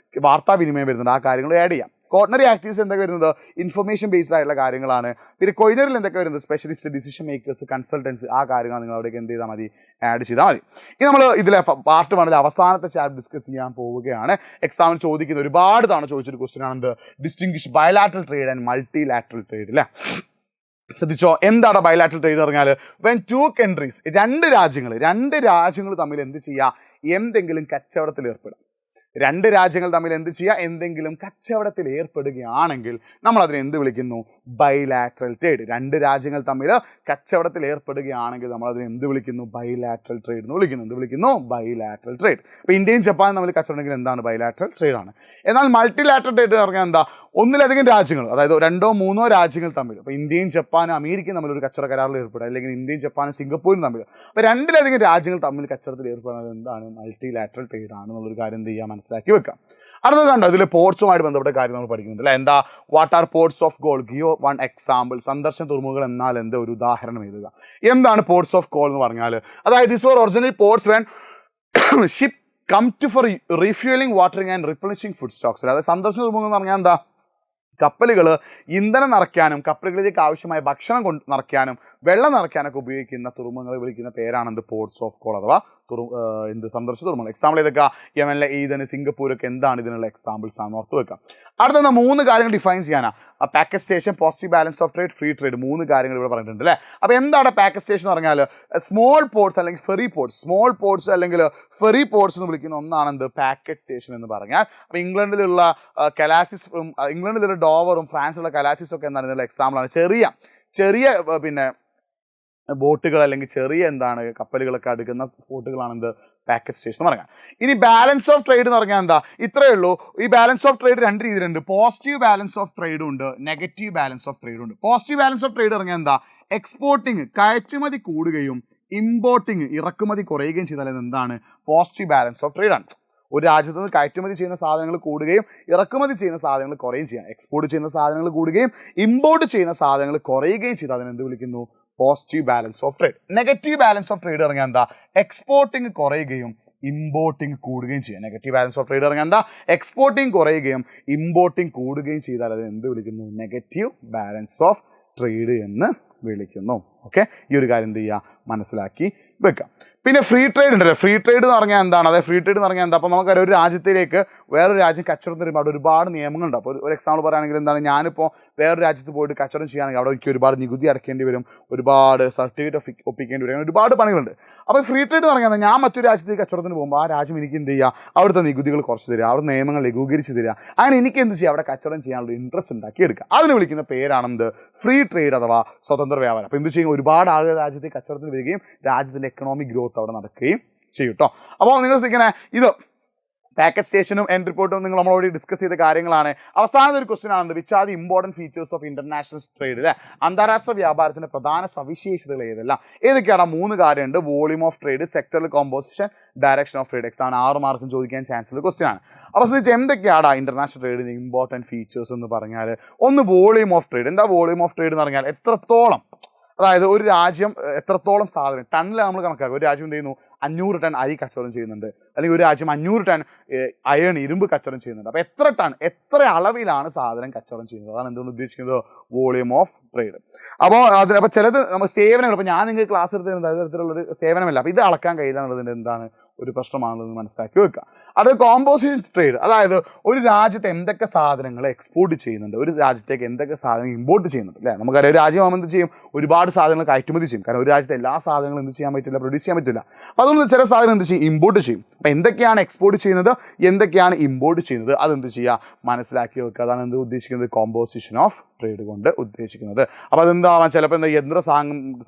വാർത്താവിനിമയം വരുന്നുണ്ട്, ആ കാര്യങ്ങൾ ആഡ് ചെയ്യാം. കോർണറി ആക്ടിവിറ്റീസ് എന്തൊക്കെ വരുന്നത്? ഇൻഫർമേഷൻ ബേസ്ഡ് ആയിട്ടുള്ള കാര്യങ്ങളാണ്. പിന്നെ കൊയിനറിൽ എന്തൊക്കെ വരുന്നത്? സ്പെഷ്യലിസ്റ്റ്, ഡിസിഷൻ മേക്കേഴ്സ്, കൺസൾട്ടൻസ്, ആ കാര്യങ്ങൾ നിങ്ങൾ അവിടേക്ക് എന്ത് ചെയ്താൽ മതി? ആഡ് ചെയ്താൽ മതി. ഇനി നമ്മൾ ഇതിലെ പാർട്ട് 1 അവസാനത്തെ ചാപ്റ്റർ ഡിസ്കസ് ചെയ്യാൻ പോവുകയാണ്. എക്സാമിന് ചോദിക്കുന്ന ഒരുപാട് തവണ ചോദിച്ചൊരു ക്വസ്റ്റ്യൻ ആണ് എന്ത്? Distinguish bilateral trade and multilateral trade അല്ലേ. ശ്രദ്ധിച്ചോ, എന്താണ് ബയലാറ്ററൽ ട്രേഡ് എന്ന് പറഞ്ഞാൽ? വെൻ 2 countries, രണ്ട് രാജ്യങ്ങൾ തമ്മിൽ എന്ത് ചെയ്യുക? എന്തെങ്കിലും കച്ചവടത്തിൽ ഏർപ്പെടുക. 2 രാജ്യങ്ങൾ തമ്മിൽ എന്ത് ചെയ്യുക? എന്തെങ്കിലും കച്ചവടത്തിൽ ഏർപ്പെടുകയാണെങ്കിൽ നമ്മൾ അതിനെ എന്ത് വിളിക്കുന്നു? Bilateral trade. 2 രാജ്യങ്ങൾ തമ്മിൽ കച്ചവടത്തിൽ ഏർപ്പെടുകയാണെങ്കിൽ നമ്മൾ അതിനെ എന്ത് വിളിക്കുന്നു? ബൈലാറ്ററൽ ട്രേഡ് എന്ന് വിളിക്കുന്നു. എന്ത് വിളിക്കുന്നു? Bilateral trade. അപ്പോൾ ഇന്ത്യയും ജപ്പാനും തമ്മിൽ കച്ചവടമെങ്കിൽ എന്താണ്? ബൈലാറ്ററൽ ട്രേഡ് ആണ്. എന്നാൽ മൾട്ടിലാറ്ററൽ ട്രേഡ് എന്ന് പറഞ്ഞാൽ എന്താ? ഒന്നിലധികം രാജ്യങ്ങൾ, അതായത് 2 or 3 രാജ്യങ്ങൾ തമ്മിൽ, അപ്പോൾ ഇന്ത്യയും ജപ്പാനും അമേരിക്കയും തമ്മിൽ ഒരു കച്ചവട കരാറിൽ ഏർപ്പെടുക, അല്ലെങ്കിൽ ഇന്ത്യയും ജപ്പാനും സിംഗപ്പൂരും തമ്മിൽ, അപ്പോൾ 2ലധികം രാജ്യങ്ങൾ തമ്മിൽ കച്ചവടത്തിൽ ഏർപ്പെടുന്നത് എന്താണ്? മൾട്ടിലാറ്ററൽ ട്രേഡ് ആണെന്നുള്ളൊരു കാര്യം എന്ത് ചെയ്യുക? മനസ്സിലാക്കി വെക്കാം. അടുത്തത് കണ്ടോ, ഇതിൽ പോർട്സുമായിട്ട് ബന്ധപ്പെട്ട കാര്യം നമ്മൾ പഠിക്കുന്നുണ്ട് അല്ലേ. എന്താ? What are ports of call? Give 1 example. സന്ദർശന തുറമുഖങ്ങൾ എന്നാൽ എന്ത്? ഒരു ഉദാഹരണം എഴുതുക. എന്താണ് പോർട്സ് ഓഫ് കോൾ എന്ന് പറഞ്ഞാൽ? അതായത് this were original ports when ship come to for refuelling, watering and replenishing food stocks. അതായത് സന്ദർശന തുറമുഖം എന്ന് പറഞ്ഞാൽ എന്താ? കപ്പലുകൾ ഇന്ധനം നിറയ്ക്കാനും കപ്പലുകളിലേക്ക് ആവശ്യമായ ഭക്ഷണം നിറയ്ക്കാനും വെള്ളം നിറയ്ക്കാനൊക്കെ ഉപയോഗിക്കുന്ന തുറമുഖങ്ങളെ വിളിക്കുന്ന പേരാണെന്ത്? പോർട്സ് ഓഫ് കോൾ അഥവാ എന്ത്? സന്ദർശന തുറമുഖങ്ങൾ. എക്സാമ്പിൾ ഏതൊക്കെ? യമനിലെ ഈദന്, സിംഗപ്പൂരൊക്കെ എന്താണ് ഇതിനുള്ള എക്സാമ്പിൾസ് ആണെന്ന് ഓർത്ത് വെക്കാം. അടുത്ത 3 കാര്യങ്ങൾ ഡിഫൈൻ ചെയ്യാനാ. Package station, positive balance of trade, free trade, 3 കാര്യങ്ങൾ ഇവിടെ പറഞ്ഞിട്ടുണ്ട് അല്ലേ. അപ്പോൾ എന്താണ് പാക്കേജ് സ്റ്റേഷൻ എന്ന് പറഞ്ഞാൽ? സ്മോൾ പോർട്സ് അല്ലെങ്കിൽ ഫെറി പോർട്സ്, സ്മോൾ പോർട്സ് അല്ലെങ്കിൽ ഫെറി പോർട്സ് എന്ന് വിളിക്കുന്ന ഒന്നാണെന്ത്? പാക്കേജ് സ്റ്റേഷൻ എന്ന് പറഞ്ഞാൽ. അപ്പോൾ ഇംഗ്ലണ്ടിലുള്ള കലാസിസും ഇംഗ്ലണ്ടിലുള്ള ഡോവറും ഫ്രാൻസിലുള്ള കലാസിസും ഒക്കെ എന്താണ് ഇതിനുള്ള എക്സാമ്പിളാണ്. ചെറിയ പിന്നെ ബോട്ടുകൾ അല്ലെങ്കിൽ ചെറിയ എന്താണ് കപ്പലുകളൊക്കെ അടുക്കുന്ന ബോട്ടുകളാണെന്ത്? പാക്കേജ് സ്റ്റേഷൻ എന്ന് പറഞ്ഞാൽ. ഇനി ബാലൻസ് ഓഫ് ട്രേഡ് എന്ന് പറഞ്ഞാൽ എന്താ? ഇത്രയേ ഉള്ളൂ. ഈ ബാലൻസ് ഓഫ് ട്രേഡ് 2 രീതിയിലുണ്ട്. പോസിറ്റീവ് ബാലൻസ് ഓഫ് ട്രേഡും ഉണ്ട്, നെഗറ്റീവ് ബാലൻസ് ഓഫ് ട്രേഡും ഉണ്ട്. പോസിറ്റീവ് ബാലൻസ് ഓഫ് ട്രേഡ് പറഞ്ഞാൽ എന്താ? എക്സ്പോർട്ടിങ് കയറ്റുമതി കൂടുകയും ഇമ്പോർട്ടിങ് ഇറക്കുമതി കുറയുകയും ചെയ്താൽ എന്താണ്? പോസിറ്റീവ് ബാലൻസ് ഓഫ് ട്രേഡ് ആണ്. ഒരു രാജ്യത്ത് നിന്ന് കയറ്റുമതി ചെയ്യുന്ന സാധനങ്ങൾ കൂടുകയും ഇറക്കുമതി ചെയ്യുന്ന സാധനങ്ങൾ കുറയുകയും ചെയ്യാം. എക്സ്പോർട്ട് ചെയ്യുന്ന സാധനങ്ങൾ കൂടുകയും ഇമ്പോർട്ട് ചെയ്യുന്ന സാധനങ്ങൾ കുറയുകയും ചെയ്താൽ അതിനെന്ത് വിളിക്കുന്നു? Positive balance of trade. Negative balance of trade പറഞ്ഞാൽ എന്താ? എക്സ്പോർട്ടിങ് കുറയുകയും ഇമ്പോർട്ടിങ് കൂടുകയും ചെയ്യും. നെഗറ്റീവ് ബാലൻസ് ഓഫ് ട്രേഡ് പറഞ്ഞാൽ എന്താ? എക്സ്പോർട്ടിങ് കുറയുകയും ഇമ്പോർട്ടിങ് കൂടുകയും ചെയ്താൽ അതിന് എന്ത് വിളിക്കുന്നു? നെഗറ്റീവ് ബാലൻസ് ഓഫ് ട്രേഡ് എന്ന് വിളിക്കുന്നു. ഓക്കെ, ഈ ഒരു കാര്യം എന്ത് ചെയ്യുക? മനസ്സിലാക്കി വെക്കാം. പിന്നെ ഫ്രീ ട്രേഡ് ഉണ്ടല്ലോ. ഫ്രീ ട്രേഡ് എന്ന് പറഞ്ഞാൽ എന്താണ്? അതായത് ഫ്രീ ട്രേഡ് എന്ന് പറഞ്ഞാൽ എന്താ? അപ്പോൾ നമുക്കറിയാം, ഒരു രാജ്യത്തിലേക്ക് വേറൊരു രാജ്യം കച്ചവടം തരുമ്പോൾ അവിടെ ഒരുപാട് നിയമങ്ങളുണ്ട്. അപ്പോൾ ഒരു എക്സാമ്പിൾ പറയുകയാണെങ്കിൽ എന്താണ്, ഞാനിപ്പോൾ വേറൊരു രാജ്യത്ത് പോയിട്ട് കച്ചവടം ചെയ്യുകയാണെങ്കിൽ അവിടെ എനിക്ക് ഒരുപാട് നികുതി അടയ്ക്കേണ്ടി വരും, ഒരുപാട് സർട്ടിഫിക്കറ്റ് ഒപ്പിക്കേണ്ടി വരും, അങ്ങനെ ഒരുപാട് പണികളുണ്ട്. അപ്പോൾ ഫ്രീ ട്രേഡ് എന്ന് പറഞ്ഞാൽ ഞാൻ മറ്റൊരു രാജ്യത്തേക്ക് കച്ചവടത്തിന് പോകുമ്പോൾ ആ രാജ്യം എനിക്ക് എന്ത് ചെയ്യുക? അവിടുത്തെ നികുതികൾ കുറച്ച് തരിക, അവിടുത്തെ നിയമങ്ങൾ ലഘൂകരിച്ച് തരിക. അങ്ങനെ എനിക്ക് എന്ത് ചെയ്യുക? അവിടെ കച്ചവടം ചെയ്യാനുള്ള ഇൻട്രസ്റ്റ് ഉണ്ടാക്കി എടുക്കുക. അതിന് വിളിക്കുന്ന പേരാണെന്ത്? ഫ്രീ ട്രേഡ് അഥവാ സ്വതന്ത്ര വ്യാപാരം. അപ്പോൾ എന്ത് ചെയ്യും? ഒരുപാട് ആളുകൾ രാജ്യത്തേക്ക് കച്ചവടത്തിന് വരികയും രാജ്യത്തിൻ്റെ എക്കണോമിക് ഗ്രോത്ത് അവിടെ നടക്കുകയും ചെയ്യും കേട്ടോ. അപ്പോൾ നിങ്ങൾ ശ്രദ്ധിക്കണേ, ഇത് പാക്കറ്റ് സ്റ്റേഷനും എൻഡ് റിപ്പോർട്ടും നിങ്ങൾ നമ്മളോട് ഡിസ്കസ് ചെയ്ത കാര്യങ്ങളാണ്. അവസാനത്തെ ഒരു ക്വസ്റ്റ്യൻ ആണ്, which are the important features of international trade? അല്ലേ, അന്താരാഷ്ട്ര വ്യാപാരത്തിന്റെ പ്രധാന സവിശേഷതകൾ ഏതെല്ലാം? ഏതൊക്കെയാണ്? 3 കാര്യമുണ്ട്. Volume of trade, sectoral composition, direction of trade. എക്സാമിന് 6 മാർക്കും ചോദിക്കാൻ ചാൻസ് ഉള്ള ക്വസ്റ്റ്യൻ ആണ്. അപ്പോൾ ശ്രദ്ധിച്ച്, എന്തൊക്കെയാണ് ഇന്റർനാഷണൽ ട്രേഡിന്റെ ഇമ്പോർട്ടൻറ്റ് ഫീച്ചേഴ്സ് എന്ന് പറഞ്ഞാൽ, ഒന്ന് വോളിയൂം ഓഫ് ട്രേഡ്. എന്താ വോളിയൂം ഓഫ് ട്രേഡ് എന്ന് പറഞ്ഞാൽ? എത്രത്തോളം, അതായത് ഒരു രാജ്യം എത്രത്തോളം സാധനം ടണ്ണിലാണ് നമ്മൾ കണക്കാക്കുക. ഒരു രാജ്യം എന്ത് ചെയ്യുന്നു? 500 ടൺ അരി കച്ചവടം ചെയ്യുന്നുണ്ട്, അല്ലെങ്കിൽ ഒരു രാജ്യം 500 ടൺ അയൺ ഇരുമ്പ് കച്ചവടം ചെയ്യുന്നുണ്ട്. അപ്പോൾ എത്ര ടൺ, എത്ര അളവിലാണ് സാധനം കച്ചവടം ചെയ്യുന്നത്? അതാണ് എന്തുകൊണ്ട് ഉദ്ദേശിക്കുന്നത്? Volume of trade. അപ്പോൾ ചിലത് നമ്മൾ സേവനങ്ങൾ, ഇപ്പോൾ ഞാൻ നിങ്ങൾക്ക് ക്ലാസ് എടുത്ത് തരുന്നത് തരത്തിലുള്ളൊരു സേവനമല്ല. അപ്പോൾ ഇത് അളക്കാൻ കഴിയില്ല എന്നുള്ളതിൻ്റെ എന്താണ് ഒരു പ്രശ്നമാണെന്ന് മനസ്സിലാക്കി വെക്കുക. അത് കോമ്പോസിഷൻ ട്രേഡ്, അതായത് ഒരു രാജ്യത്ത് എന്തൊക്കെ സാധനങ്ങൾ എക്സ്പോർട്ട് ചെയ്യുന്നുണ്ട്, ഒരു രാജ്യത്തേക്ക് എന്തൊക്കെ സാധനങ്ങൾ ഇമ്പോർട്ട് ചെയ്യുന്നുണ്ട്. അല്ലേ, നമുക്കറിയാം ഒരു രാജ്യം എന്ത് ചെയ്യും? ഒരുപാട് സാധനങ്ങൾ കയറ്റുമതി ചെയ്യും. കാരണം ഒരു രാജ്യത്തെ എല്ലാ സാധനങ്ങളും എന്ത് ചെയ്യാൻ പറ്റില്ല? പ്രൊഡ്യൂസ് ചെയ്യാൻ പറ്റില്ല. അപ്പോൾ അതുകൊണ്ട് ചില സാധനം എന്ത് ചെയ്യും? ഇമ്പോർട്ട് ചെയ്യും. അപ്പോൾ എന്തൊക്കെയാണ് എക്സ്പോർട്ട് ചെയ്യുന്നത്, എന്തൊക്കെയാണ് ഇമ്പോർട്ട് ചെയ്യുന്നത്, അതെന്ത് ചെയ്യുക? മനസ്സിലാക്കി വെക്കുക. അതാണ് എന്ത് ഉദ്ദേശിക്കുന്നത്? കോമ്പോസിഷൻ ഓഫ് ട്രേഡ് കൊണ്ട് ഉദ്ദേശിക്കുന്നത്. അപ്പോൾ അതെന്താവാം? ചിലപ്പോൾ എന്താ, യന്ത്ര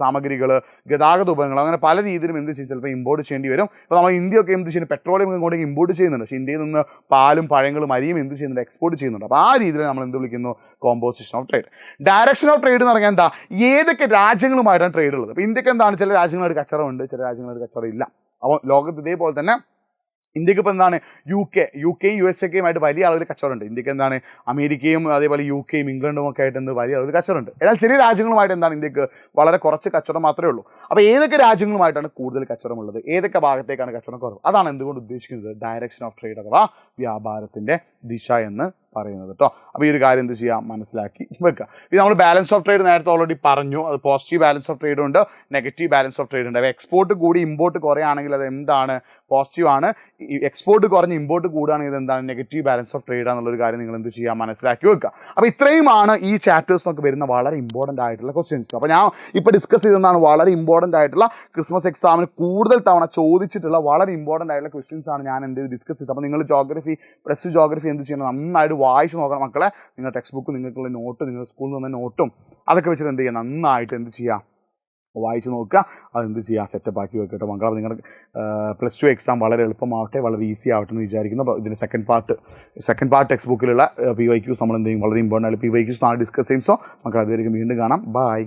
സാമഗ്രികൾ, ഗതാഗത ഉപകരണങ്ങൾ, അങ്ങനെ പല രീതിയിലും എന്ത് ചെയ്യും? ചിലപ്പോൾ ഇമ്പോർട്ട് ചെയ്യേണ്ടി വരും. ഇപ്പോൾ നമ്മൾ ഇന്ത്യയൊക്കെ എന്ത് ചെയ്യുന്നു? പെട്രോളിയം ഇങ്ങോട്ട് ഇമ്പോർട്ട് ചെയ്യുന്നുണ്ട്. പക്ഷേ ഇന്ത്യയിൽ നിന്ന് പാലും പഴങ്ങളും അരിയും എന്ത് ചെയ്യുന്നുണ്ട്? എക്സ്പോർട്ട് ചെയ്യുന്നുണ്ട്. അപ്പോൾ ആ രീതിയിൽ നമ്മൾ എന്ത് വിളിക്കുന്നു? Composition of trade. Direction of trade എന്ന് പറഞ്ഞാൽ എന്താ? ഏതൊക്കെ രാജ്യങ്ങളുമായിട്ടാണ് ട്രേഡ് ഉള്ളത്? അപ്പോൾ ഇന്ത്യക്ക് എന്താണ്? ചില രാജ്യങ്ങളായിട്ട് കച്ചവടമുണ്ട്, ചില രാജ്യങ്ങളായിട്ട് കച്ചവടം ഇല്ല. അപ്പോൾ ലോകത്ത് ഇതേപോലെ തന്നെ ഇന്ത്യക്ക് ഇപ്പോൾ എന്താണ്? യുകെയും USA വലിയ അളവിൽ കച്ചവടമുണ്ട്. ഇന്ത്യക്ക് എന്താണ്? അമേരിക്കയും അതേപോലെ UK-യും ഇംഗ്ലണ്ടും ഒക്കെ ആയിട്ട് വലിയ അളവിൽ കച്ചവടമുണ്ട്. എന്നാൽ ചെറിയ രാജ്യങ്ങളുമായിട്ട് എന്താണ്? ഇന്ത്യക്ക് വളരെ കുറച്ച് കച്ചവടം മാത്രമേ ഉള്ളൂ. അപ്പോൾ ഏതൊക്കെ രാജ്യങ്ങളുമായിട്ടാണ് കൂടുതൽ കച്ചവടമുള്ളത്, ഏതൊക്കെ ഭാഗത്തേക്കാണ് കച്ചവടം കുറവ്, അതാണ് എന്തുകൊണ്ട് ഉദ്ദേശിക്കുന്നത്? ഡയറക്ഷൻ ഓഫ് ട്രേഡ് അഥവാ വ്യാപാരത്തിൻ്റെ ദിശ എന്ന് പറയുന്നത് കേട്ടോ. അപ്പോൾ ഈ ഒരു കാര്യം എന്ത് ചെയ്യുക? മനസ്സിലാക്കി വെക്കുക. ഇത് നമ്മൾ ബാലൻസ് ഓഫ് ട്രേഡ് നേരത്തെ ഓൾറെഡി പറഞ്ഞു. അത് പോസിറ്റീവ് ബാലൻസ് ഓഫ് ട്രേഡ് ഉണ്ട്, നെഗറ്റീവ് ബാലൻസ് ഓഫ് ട്രേഡ് ഉണ്ട്. അപ്പോൾ എക്സ്പോർട്ട് കൂടി ഇമ്പോർട്ട് കുറയുകയാണെങ്കിൽ അത് എന്താണ്? പോസിറ്റീവ് ആണ്. എക്സ്പോർട്ട് കുറഞ്ഞ് ഇമ്പോർട്ട് കൂടുകയാണെങ്കിൽ ഇത് എന്താണ്? നെഗറ്റീവ് ബാലൻസ് ഓഫ് ട്രേഡ് ആണെന്നുള്ളൊരു കാര്യം നിങ്ങൾ എന്ത് ചെയ്യുക? മനസ്സിലാക്കി വെക്കുക. അപ്പോൾ ഇത്രയുമാണ് ഈ ചാപ്റ്റേഴ്സ് നമുക്ക് വരുന്ന വളരെ ഇമ്പോർട്ടൻ്റ് ആയിട്ടുള്ള ക്വസ്റ്റ്യൻസ്. അപ്പോൾ ഞാൻ ഇപ്പോൾ ഡിസ്കസ് ചെയ്തതാണ് വളരെ ഇമ്പോർട്ടൻ്റ് ആയിട്ടുള്ള ക്രിസ്മസ് എക്സാമിന് കൂടുതൽ തവണ ചോദിച്ചിട്ടുള്ള വളരെ ഇമ്പോർട്ടൻ്റ് ആയിട്ടുള്ള ക്വസ്റ്റ്യൻസ് ആണ് ഞാൻ എന്ത് ഡിസ്കസ് ചെയ്തത്. അപ്പോൾ നിങ്ങൾ ജോഗ്രഫി, +2 ജോഗ്രഫി എന്ത് ചെയ്യണം? നന്നായിട്ട് വായിച്ച് നോക്കണം മക്കളെ. നിങ്ങളുടെ ടെക്സ്റ്റ് ബുക്ക്, നിങ്ങൾക്കുള്ള നോട്ട്, നിങ്ങൾ സ്കൂളിൽ നിന്ന് നോട്ടും അതൊക്കെ വെച്ചിട്ട് എന്ത് ചെയ്യുക? നന്നായിട്ട് എന്ത് ചെയ്യുക? വായിച്ച് നോക്കുക. അതെന്ത് ചെയ്യുക? സെറ്റപ്പ് ആക്കി വെക്കട്ടെ മക്കളെ. അപ്പോൾ നിങ്ങളുടെ +2 എക്സാം വളരെ എളുപ്പമാവട്ടെ, വളരെ ഈസി ആവട്ടെ എന്ന് വിചാരിക്കുന്നു. അപ്പോൾ ഇതിൻ്റെ സെക്കൻഡ് പാർട്ട് ടെക്സ്റ്റ് ബുക്കിലുള്ള PYQs നമ്മൾ എന്ത് ചെയ്യും? വളരെ ഇമ്പോർട്ടൻ്റ് ആയിട്ട് PYQs നാളെ ഡിസ്കസ് ചെയ്യും. സോ മക്കൾ അതുവരെയും വീണ്ടും കാണാം. ബൈ.